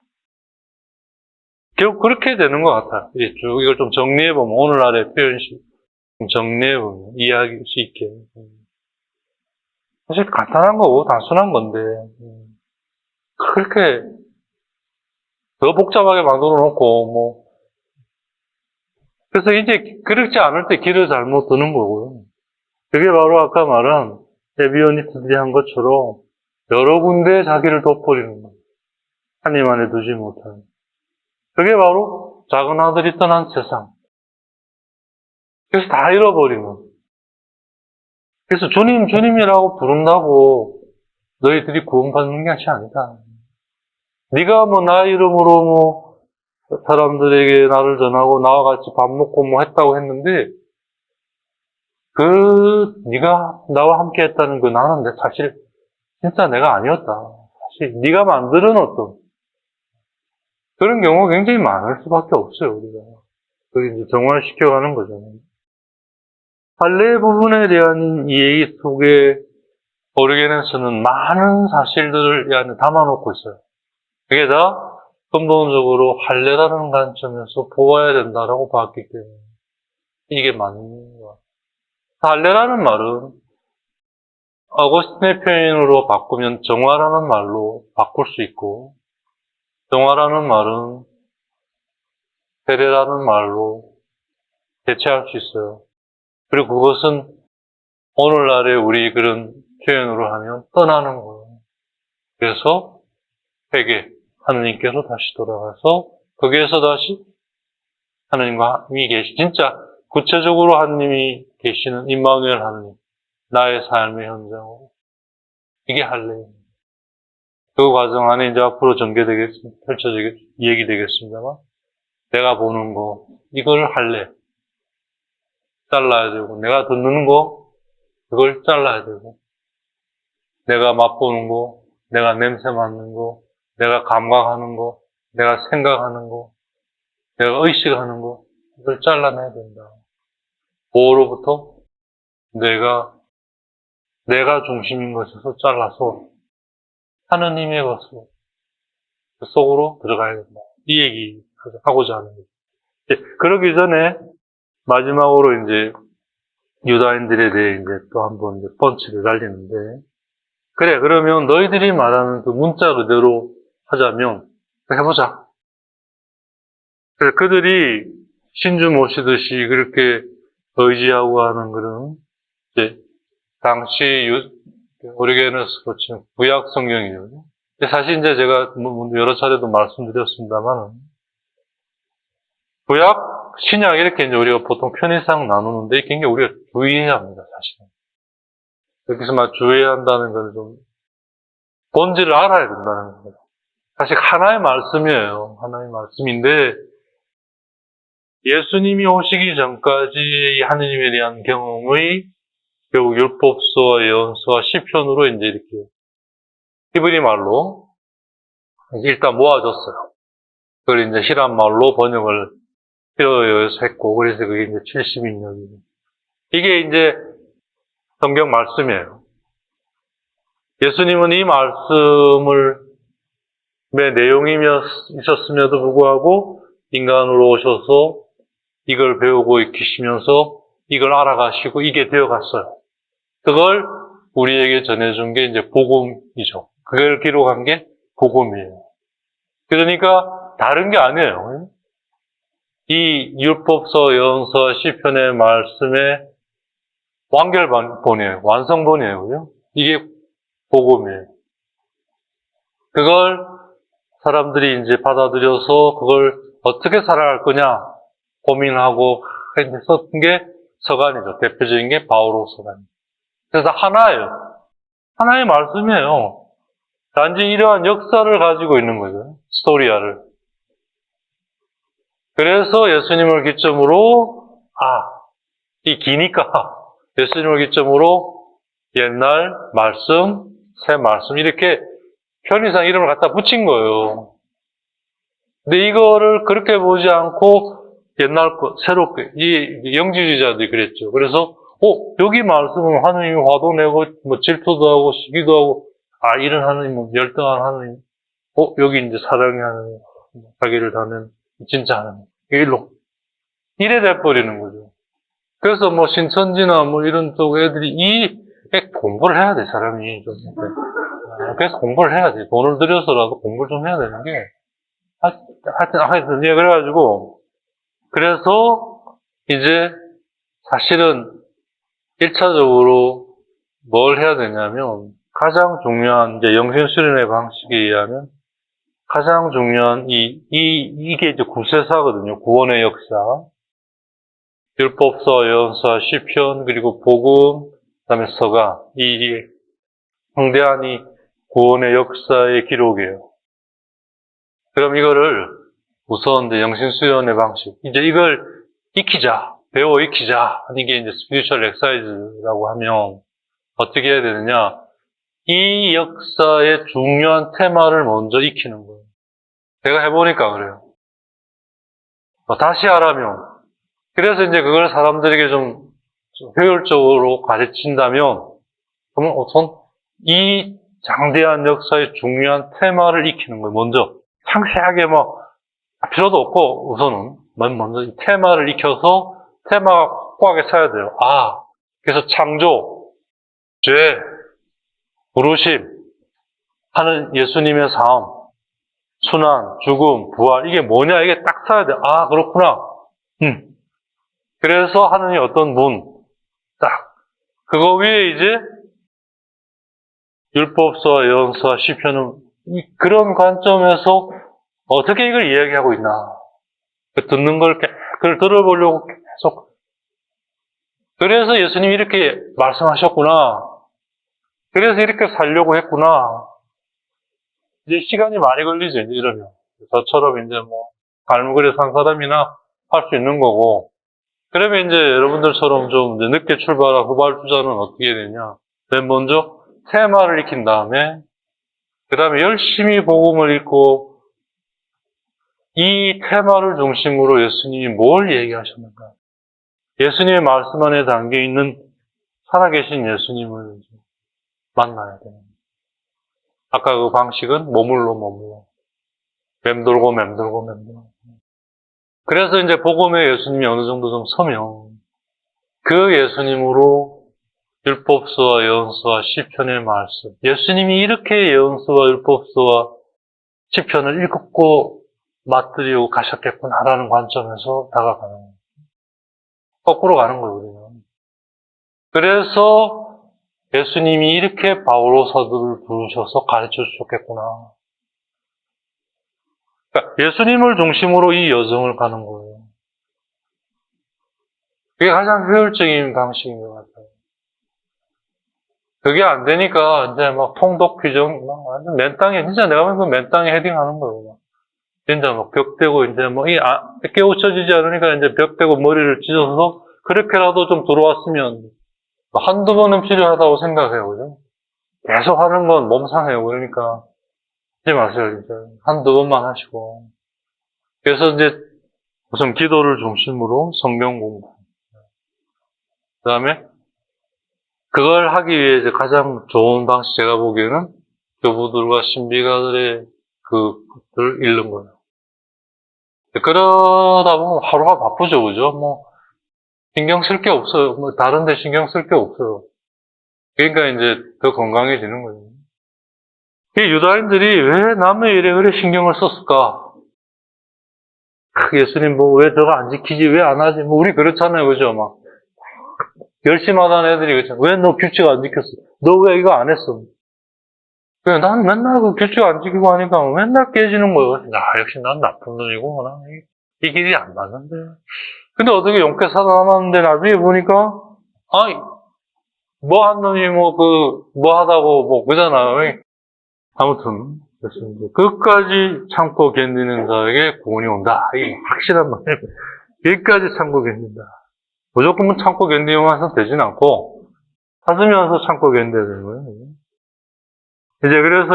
A: 결국 그렇게 되는 것 같아요. 쭉 이걸 좀 정리해보면, 오늘날의 표현식, 좀 정리해보면, 이해하기 쉽게. 사실 간단한 거고, 단순한 건데, 그렇게 더 복잡하게 만들어 놓고, 뭐. 그래서 이제 그렇지 않을 때 길을 잘못 드는 거고요. 그게 바로 아까 말한 에비오니트들이 한 것처럼 여러 군데 자기를 돋버리는 거예요. 하나님 안에 두지 못하는. 그게 바로 작은 아들이 떠난 세상. 그래서 다 잃어버리는. 그래서 주님, 주님이라고 부른다고 너희들이 구원받는 것이 아니다. 네가 뭐 나 이름으로 뭐 사람들에게 나를 전하고 나와 같이 밥 먹고 뭐 했다고 했는데 네가 나와 함께 했다는 그 나는 사실 진짜 내가 아니었다. 사실 네가 만드는 어떤 그런 경우가 굉장히 많을 수밖에 없어요, 우리가. 그게 이제 정화시켜가는 거잖아요. 할례 부분에 대한 이 얘기 속에 오르게네스는 많은 사실들을 이 안에 담아놓고 있어요. 그게 다 근본적으로 할례라는 관점에서 보아야 된다라고 봤기 때문에 이게 맞는 거야. 할례라는 말은 어거스틴의 표현으로 바꾸면 정화라는 말로 바꿀 수 있고, 정화라는 말은 세례라는 말로 대체할 수 있어요. 그리고 그것은 오늘날의 우리 그런 표현으로 하면 떠나는 거예요. 그래서 회개, 하느님께서 다시 돌아가서 거기에서 다시 하느님과 함께 계시, 진짜 구체적으로 하느님이 계시는 임마누엘 하느님, 나의 삶의 현장으로. 이게 할례예요. 그 과정 안에 이제 앞으로 얘기되겠습니다만, 내가 보는 거, 이걸 할래. 잘라야 되고, 내가 듣는 거, 그걸 잘라야 되고, 내가 맛보는 거, 내가 냄새 맡는 거, 내가 감각하는 거, 내가 생각하는 거, 내가 의식하는 거, 이걸 잘라내야 된다. 뭐로부터? 내가 중심인 것에서 잘라서 하느님의 것으로, 그 속으로 들어가야 된다. 이 얘기 하고자 하는 거죠. 그러기 전에 마지막으로 이제 유다인들에 대해 이제 또 한번 이제 펀치를 날리는데, 그래, 그러면 너희들이 말하는 그 문자 그대로 하자면, 해보자. 그래서 그들이 신주 모시듯이 그렇게 의지하고 하는 그런, 이제, 당시 오리게너스 고침 구약 성경이거든요. 사실 이제 제가 여러 차례도 말씀드렸습니다만, 구약, 신약 이렇게 이제 우리가 보통 편의상 나누는데 굉장히 우리가 주의해야 합니다, 사실은. 여기서 막 주의해야 한다는 건 좀 본질을 알아야 된다는 겁니다. 사실 하나의 말씀이에요. 하나의 말씀인데 예수님이 오시기 전까지 하느님에 대한 경험의 결국 율법서와 예언서와 시편으로 이제 이렇게 히브리 말로 일단 모아줬어요. 그걸 이제 히랍 말로 번역을 히어에서 했고, 그래서 그게 이제 70인역이고. 이게 이제 성경 말씀이에요. 예수님은 이 말씀을 의 내용이 있었음에도 불구하고 인간으로 오셔서 이걸 배우고 익히시면서 이걸 알아가시고 이게 되어갔어요. 그걸 우리에게 전해준 게 이제 복음이죠. 그걸 기록한 게 복음이에요. 그러니까 다른 게 아니에요. 이 율법서, 예언서, 시편의 말씀의 완결본이에요. 완성본이에요. 그죠? 이게 복음이에요. 그걸 사람들이 이제 받아들여서 그걸 어떻게 살아갈 거냐 고민하고 썼던 게 서간이죠. 대표적인 게 바오로 서간. 그래서 하나예요. 하나의 말씀이에요. 단지 이러한 역사를 가지고 있는 거죠. 스토리아를. 그래서 예수님을 기점으로, 이 기니까 예수님을 기점으로 옛날 말씀, 새 말씀, 이렇게 편의상 이름을 갖다 붙인 거예요. 근데 이거를 그렇게 보지 않고 옛날 거, 새롭게, 이 영지주의자들이 그랬죠. 그래서, 여기 말씀은 하느님이 화도 내고, 뭐 질투도 하고, 시기도 하고, 이런 하느님은 열등한 하느님. 여기 이제 사랑의 하느님, 자기를 다는 진짜 하느님. 일로. 이래 돼버리는 거죠. 그래서 뭐 신천지나 뭐 이런 쪽 애들이 공부를 해야 돼, 사람이. 좀. 그래서 공부를 해야 돼. 돈을 들여서라도 공부를 좀 해야 되는 게. 하여튼, 그래가지고, 그래서 이제 사실은 1차적으로 뭘 해야 되냐면, 가장 중요한, 이제 영신수련의 방식에 의하면, 가장 중요한 이게 이제 구세사거든요. 구원의 역사. 율법서, 예언서, 시편, 그리고 복음, 그다음에 서가. 이 성대한 이 구원의 역사의 기록이에요. 그럼 이거를 우선 이제 영신수련의 방식. 이제 이걸 익히자, 배워 익히자. 이게 이제 스피리추얼 엑사이즈라고 하면 어떻게 해야 되느냐. 이 역사의 중요한 테마를 먼저 익히는 거예요. 제가 해보니까 그래요. 다시 하라면. 그래서 이제 그걸 사람들에게 좀 효율적으로 가르친다면, 그러면 우선 이 장대한 역사의 중요한 테마를 익히는 거예요. 먼저. 상세하게 필요도 없고, 우선은. 먼저 이 테마를 익혀서 테마가 확고하게 서야 돼요. 그래서 창조, 죄, 부르심, 하는 예수님의 삶, 순환, 죽음, 부활, 이게 뭐냐, 이게 딱 서야 돼. 그렇구나. 그래서 하느님 어떤 분, 딱. 그거 위에 이제 율법서와 예언서와 시편은 그런 관점에서 어떻게 이걸 이야기하고 있나. 듣는 걸 그걸 들어보려고 계속. 그래서 예수님이 이렇게 말씀하셨구나. 그래서 이렇게 살려고 했구나. 이제 시간이 많이 걸리죠, 이제 이러면. 저처럼 이제 갈무그에 산 사람이나 할 수 있는 거고. 그러면 이제 여러분들처럼 좀 이제 늦게 출발한 후발주자는 어떻게 되냐. 맨 먼저 테마를 익힌 다음에, 그 다음에 열심히 복음을 읽고, 이 테마를 중심으로 예수님이 뭘 얘기하셨는가. 예수님의 말씀 안에 담겨 있는 살아계신 예수님을 만나야 돼요. 아까 그 방식은 머물러. 맴돌고. 그래서 이제 복음의 예수님이 어느 정도 좀 서면, 그 예수님으로 율법서와 예언서와 시편의 말씀, 예수님이 이렇게 예언서와 율법서와 시편을 읽고 맞들이고 가셨겠구나라는 관점에서 다가가는 거예요. 거꾸로 가는 거예요, 우리는. 그래서 예수님이 이렇게 바오로 사도를 부르셔서 가르쳐 주셨겠구나. 그러니까 예수님을 중심으로 이 여정을 가는 거예요. 그게 가장 효율적인 방식인 것 같아요. 그게 안 되니까 이제 통독 규정 완전 맨 땅에 진짜 내가 보면 맨 땅에 헤딩하는 거예요. 진짜 벽 대고 이제 깨우쳐지지 않으니까 이제 벽 대고 머리를 찢어서 그렇게라도 좀 들어왔으면 한두 번은 필요하다고 생각해요, 그죠? 계속 하는 건 몸 상해요. 그러니까 하지 마세요, 진짜. 한두 번만 하시고. 그래서 이제 우선 기도를 중심으로 성경 공부. 그 다음에 그걸 하기 위해 이제 가장 좋은 방식, 제가 보기에는 교부들과 신비가들의 그것을 읽는 거예요. 그러다 보면 하루가 바쁘죠, 그죠? 신경 쓸 게 없어요. 다른 데 신경 쓸 게 없어요. 그러니까 이제 더 건강해지는 거예요. 이 유다인들이 왜 남의 일에 그래 신경을 썼을까? 예수님 뭐 왜 저거 안 지키지? 왜 안 하지? 뭐 우리 그렇잖아요. 그죠? 막 열심히 하던 애들이 그렇잖아. 왜 너 규칙 안 지켰어? 너 왜 이거 안 했어? 그래, 난 맨날 그 규칙 안 지키고 하니까 맨날 깨지는 거예요. 역시 난 나쁜 놈이고, 이 길이 안 맞는데. 근데 어떻게 용케 살아남았는데 나중에 보니까, 아이, 뭐 한 놈이 뭐 하다고 뭐 그잖아요. 아무튼, 그렇습니다. 끝까지 참고 견디는 자에게 구원이 온다. 이게 확실한 말이에요. 끝까지 참고 견딘다. 무조건 참고 견디면서 되진 않고, 찾으면서 참고 견뎌야 되는 거예요. 그래서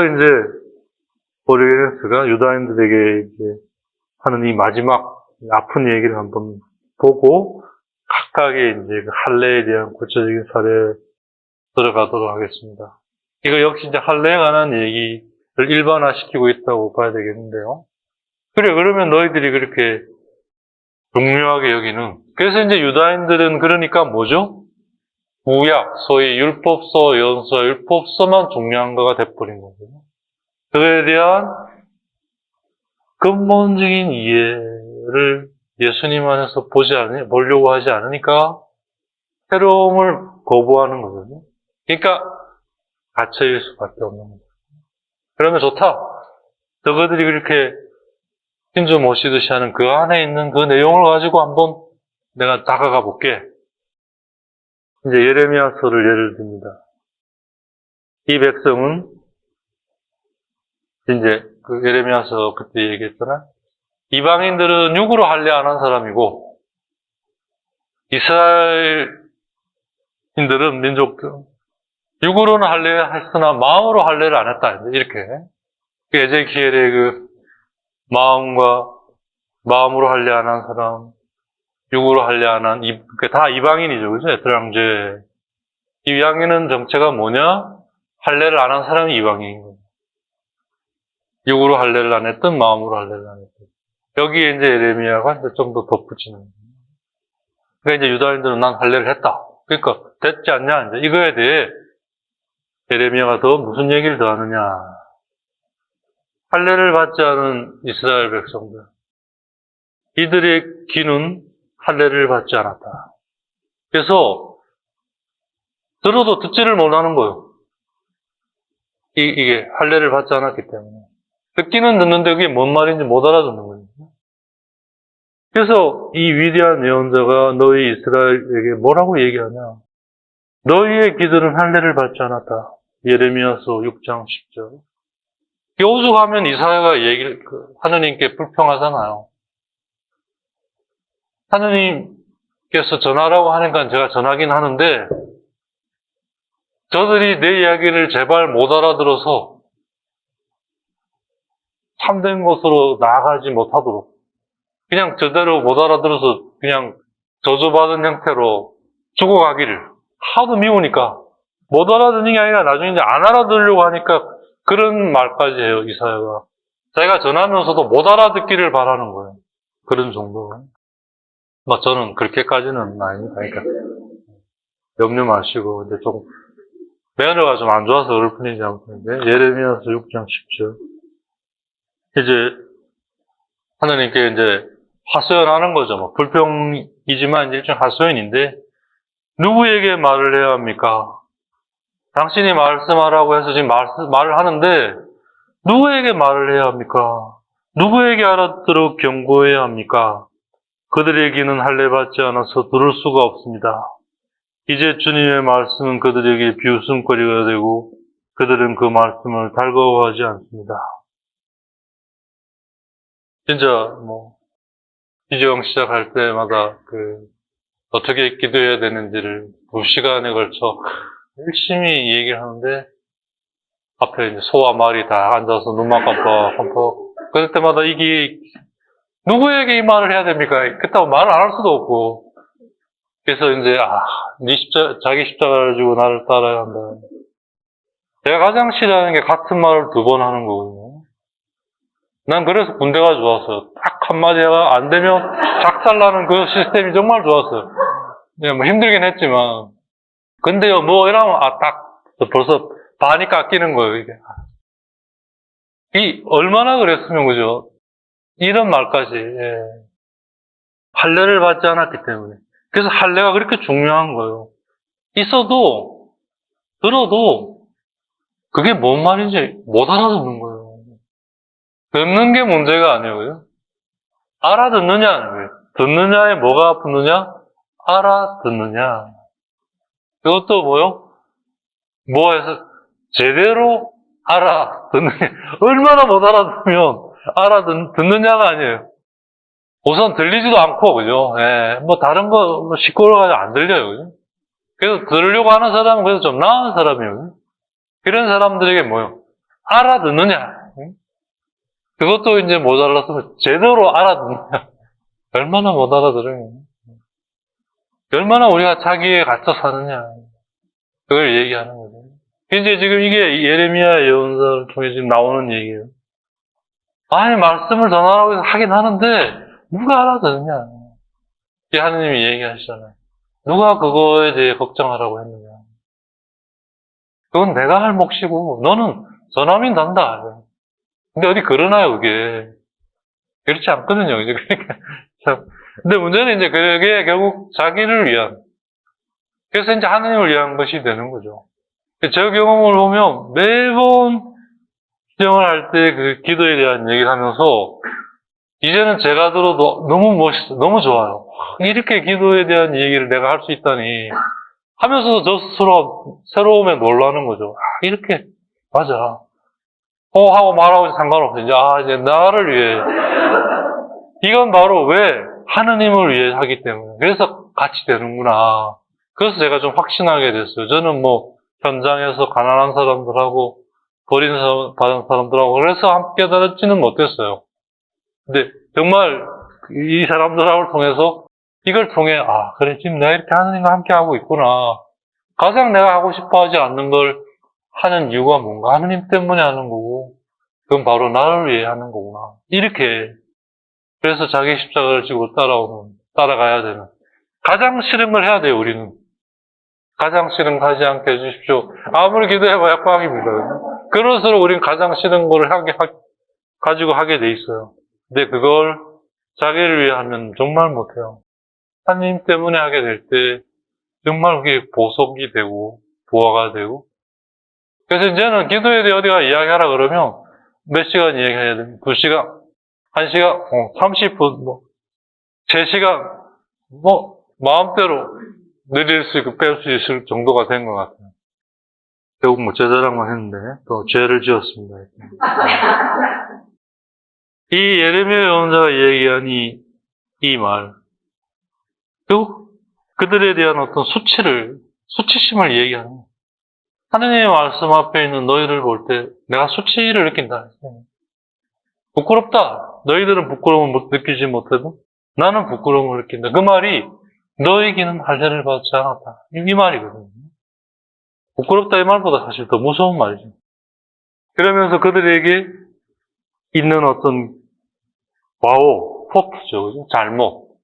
A: 오르게네스가 유다인들에게 하는 이 마지막 아픈 얘기를 한번 보고, 각각의 그 할례에 대한 구체적인 사례에 들어가도록 하겠습니다. 이거 역시 할례에 관한 얘기를 일반화시키고 있다고 봐야 되겠는데요. 그래, 그러면 너희들이 그렇게 중요하게 여기는. 그래서 유다인들은 그러니까 뭐죠? 구약, 소위 율법서, 연서, 율법서만 중요한 거가 돼버린 거고요. 그에 대한 근본적인 이해를 예수님 안에서 보려고 하지 않으니까 새로움을 거부하는 거거든요. 그러니까 갇혀일 수밖에 없는 거죠. 그러면 좋다. 저거들이 그렇게 신주 모시듯이 하는 그 안에 있는 그 내용을 가지고 한번 내가 다가가 볼게. 예레미야서를 예를 듭니다. 이 백성은 그 예레미야서 그때 얘기했잖아. 이방인들은 육으로 할례 안 한 사람이고 이스라엘인들은 민족들 육으로는 할례했으나 마음으로 할례를 안 했다. 이렇게 에제키엘의 그 마음으로 할례 안 한 사람, 육으로 할례 안 한 다 이방인이죠, 그죠? 에스라임제 이방인은 정체가 뭐냐? 할례를 안 한 사람이 이방인인 거예요. 육으로 할례를 안 했든 마음으로 할례를 안 했든. 여기에 예레미야가 좀 더 덧붙이는 거예요. 그러니까 유다인들은 난 할례를 했다. 그러니까 됐지 않냐? 이거에 대해 예레미야가 더 무슨 얘기를 더 하느냐? 할례를 받지 않은 이스라엘 백성들. 이들의 귀는 할례를 받지 않았다. 그래서 들어도 듣지를 못하는 거예요. 이게 할례를 받지 않았기 때문에. 듣기는 듣는데 그게 뭔 말인지 못 알아듣는 거예요. 그래서 이 위대한 예언자가 너희 이스라엘에게 뭐라고 얘기하냐? 너희의 귀들은 할례를 받지 않았다. 예레미야서 6장 10절. 오죽하면 이사야가 하느님께 불평하잖아요. 하느님께서 전하라고 하니까 제가 전하긴 하는데 저들이 내 이야기를 제발 못 알아들어서 참된 것으로 나아가지 못하도록 그냥 저대로 못 알아들어서 그냥 저주받은 형태로 죽어가기를 하도 미우니까 못 알아듣는 게 아니라 나중에 안 알아들으려고 하니까 그런 말까지 해요, 이사야가. 자기가 전하면서도 못 알아듣기를 바라는 거예요. 그런 정도. 저는 그렇게까지는 아닙니다. 그러니까 염려 마시고 근데 좀 매너가 좀 안 좋아서 그럴 뿐이지 않는데 예레미야서 6장 10절 하나님께 하소연하는 거죠. 불평이지만 일종 하소연인데 누구에게 말을 해야 합니까? 당신이 말씀하라고 해서 지금 말을 하는데 누구에게 말을 해야 합니까? 누구에게 알아들어 경고해야 합니까? 그들의 귀는 할례 받지 않아서 들을 수가 없습니다. 이제 주님의 말씀은 그들에게 비웃음거리가 되고 그들은 그 말씀을 달거워하지 않습니다. 진짜 이재영 시작할 때마다 어떻게 기도해야 되는지를 2시간에 걸쳐 열심히 얘기를 하는데 앞에 소와 말이 다 앉아서 눈만 깜빡깜빡 그럴 때마다 이게 누구에게 이 말을 해야 됩니까? 그렇다고 말을 안 할 수도 없고 그래서 자기 십자가를 지고 나를 따라야 한다. 제가 가장 싫어하는 게 같은 말을 2번 하는 거거든요. 난 그래서 군대가 좋았어요. 딱 한마디가 안 되면 작살나는 그 시스템이 정말 좋았어요. 힘들긴 했지만. 근데요, 이러면, 벌써 반이 깎이는 거예요, 이게. 얼마나 그랬으면, 그죠? 이런 말까지, 예. 할례를 받지 않았기 때문에. 그래서 할례가 그렇게 중요한 거예요. 있어도, 들어도, 그게 뭔 말인지 못 알아듣는 거예요. 듣는 게 문제가 아니고요. 알아듣느냐는 거예요. 듣느냐에 뭐가 붙느냐? 알아듣느냐. 이것도 뭐요? 뭐해서 제대로 알아듣느냐. 얼마나 못 알아듣으면 알아듣느냐가 아니에요. 우선 들리지도 않고, 그죠? 예, 뭐 다른 거 뭐 시끄러워가지고 안 들려요, 그죠? 그래서 들으려고 하는 사람은 그래도 좀 나은 사람이에요. 이런 사람들에게 뭐요? 알아듣느냐? 응? 그것도 이제 모자랐으면 제대로 알아듣느냐? 얼마나 못 알아들어요? 얼마나 우리가 자기에 갇혀 사느냐? 그걸 얘기하는 거죠. 이제 지금 이게 예레미야 예언서를 통해 지금 나오는 얘기예요. 아니, 말씀을 전하라고 해서 하긴 하는데, 누가 알아듣느냐? 이게 하느님이 얘기하시잖아요. 누가 그거에 대해 걱정하라고 했느냐? 그건 내가 할 몫이고, 너는 전하면 된다. 근데 어디 그러나요, 그게? 그렇지 않거든요. 이제 그러니까. 참. 근데 문제는 이제 그게 결국 자기를 위한, 그래서 이제 하느님을 위한 것이 되는 거죠. 저 경험을 보면 매번 시정을 할 때 그 기도에 대한 얘기를 하면서 이제는 제가 들어도 너무 멋있어, 너무 좋아요. 이렇게 기도에 대한 얘기를 내가 할 수 있다니 하면서도 저 스스로 새로움에 놀라는 거죠. 이렇게, 맞아. 하고 말하고 상관없어. 이제 나를 위해. 이건 바로 왜? 하느님을 위해 하기 때문에. 그래서 같이 되는구나. 그래서 제가 좀 확신하게 됐어요. 저는 뭐, 현장에서 가난한 사람들하고, 받은 사람들하고, 그래서 함께 다녔지는 못했어요. 근데 정말 이 사람들하고 통해서, 이걸 통해, 그래, 지금 내가 이렇게 하느님과 함께 하고 있구나. 가장 내가 하고 싶어 하지 않는 걸 하는 이유가 뭔가? 하느님 때문에 하는 거고, 그건 바로 나를 위해 하는 거구나. 이렇게. 그래서 자기 십자가를 지고 따라가야 되는. 가장 싫은 걸 해야 돼요, 우리는. 가장 싫은 거 하지 않게 해주십시오. 아무리 기도해봐야 꽝입니다. 그럴수록 우리는 가장 싫은 걸 가지고 하게 돼 있어요. 근데 그걸 자기를 위해 하면 정말 못해요. 하나님 때문에 하게 될 때, 정말 그게 보석이 되고, 부하가 되고. 그래서 이제는 기도에 대해 어디가 이야기하라 그러면 몇 시간 이야기해야 됩니다. 2시간, 1시간, 30분, 3시간, 마음대로 늘릴 수 있고 뺄 수 있을 정도가 된 것 같아요. 결국 제 자랑만 했는데, 또 죄를 지었습니다. 이 예레미야 예언자가 얘기한 이 말, 결국 그들에 대한 어떤 수치심을 얘기하는 거예요. 하느님의 말씀 앞에 있는 너희를 볼 때 내가 수치를 느낀다. 부끄럽다. 너희들은 부끄러움을 느끼지 못해도 나는 부끄러움을 느낀다. 그 말이 너에게는 할례를 받지 않았다. 이 말이거든요. 부끄럽다 이 말보다 사실 더 무서운 말이죠. 그러면서 그들에게 있는 어떤 포트죠. 그죠? 잘못,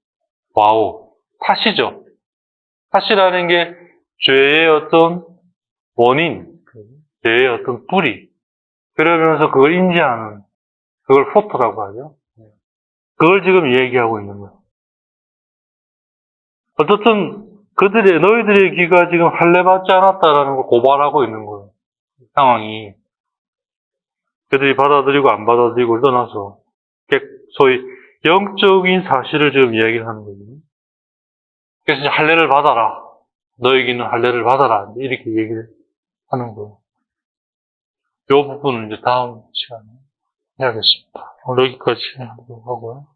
A: 탓이죠. 탓이라는 게 죄의 어떤 원인, 죄의 어떤 뿌리. 그러면서 그걸 인지하는, 그걸 포트라고 하죠. 그걸 지금 얘기하고 있는 거예요. 어쨌든 너희들의 귀가 지금 할례 받지 않았다라는 걸 고발하고 있는 거예요. 상황이. 그들이 받아들이고 안 받아들이고를 떠나서 소위 영적인 사실을 지금 이야기를 하는 거거든요. 그래서 이제 할례를 받아라. 너에게는 할례를 받아라. 이렇게 얘기를 하는 거예요. 이 부분은 이제 다음 시간에 해야겠습니다. 오늘 여기까지 하도록 하고요.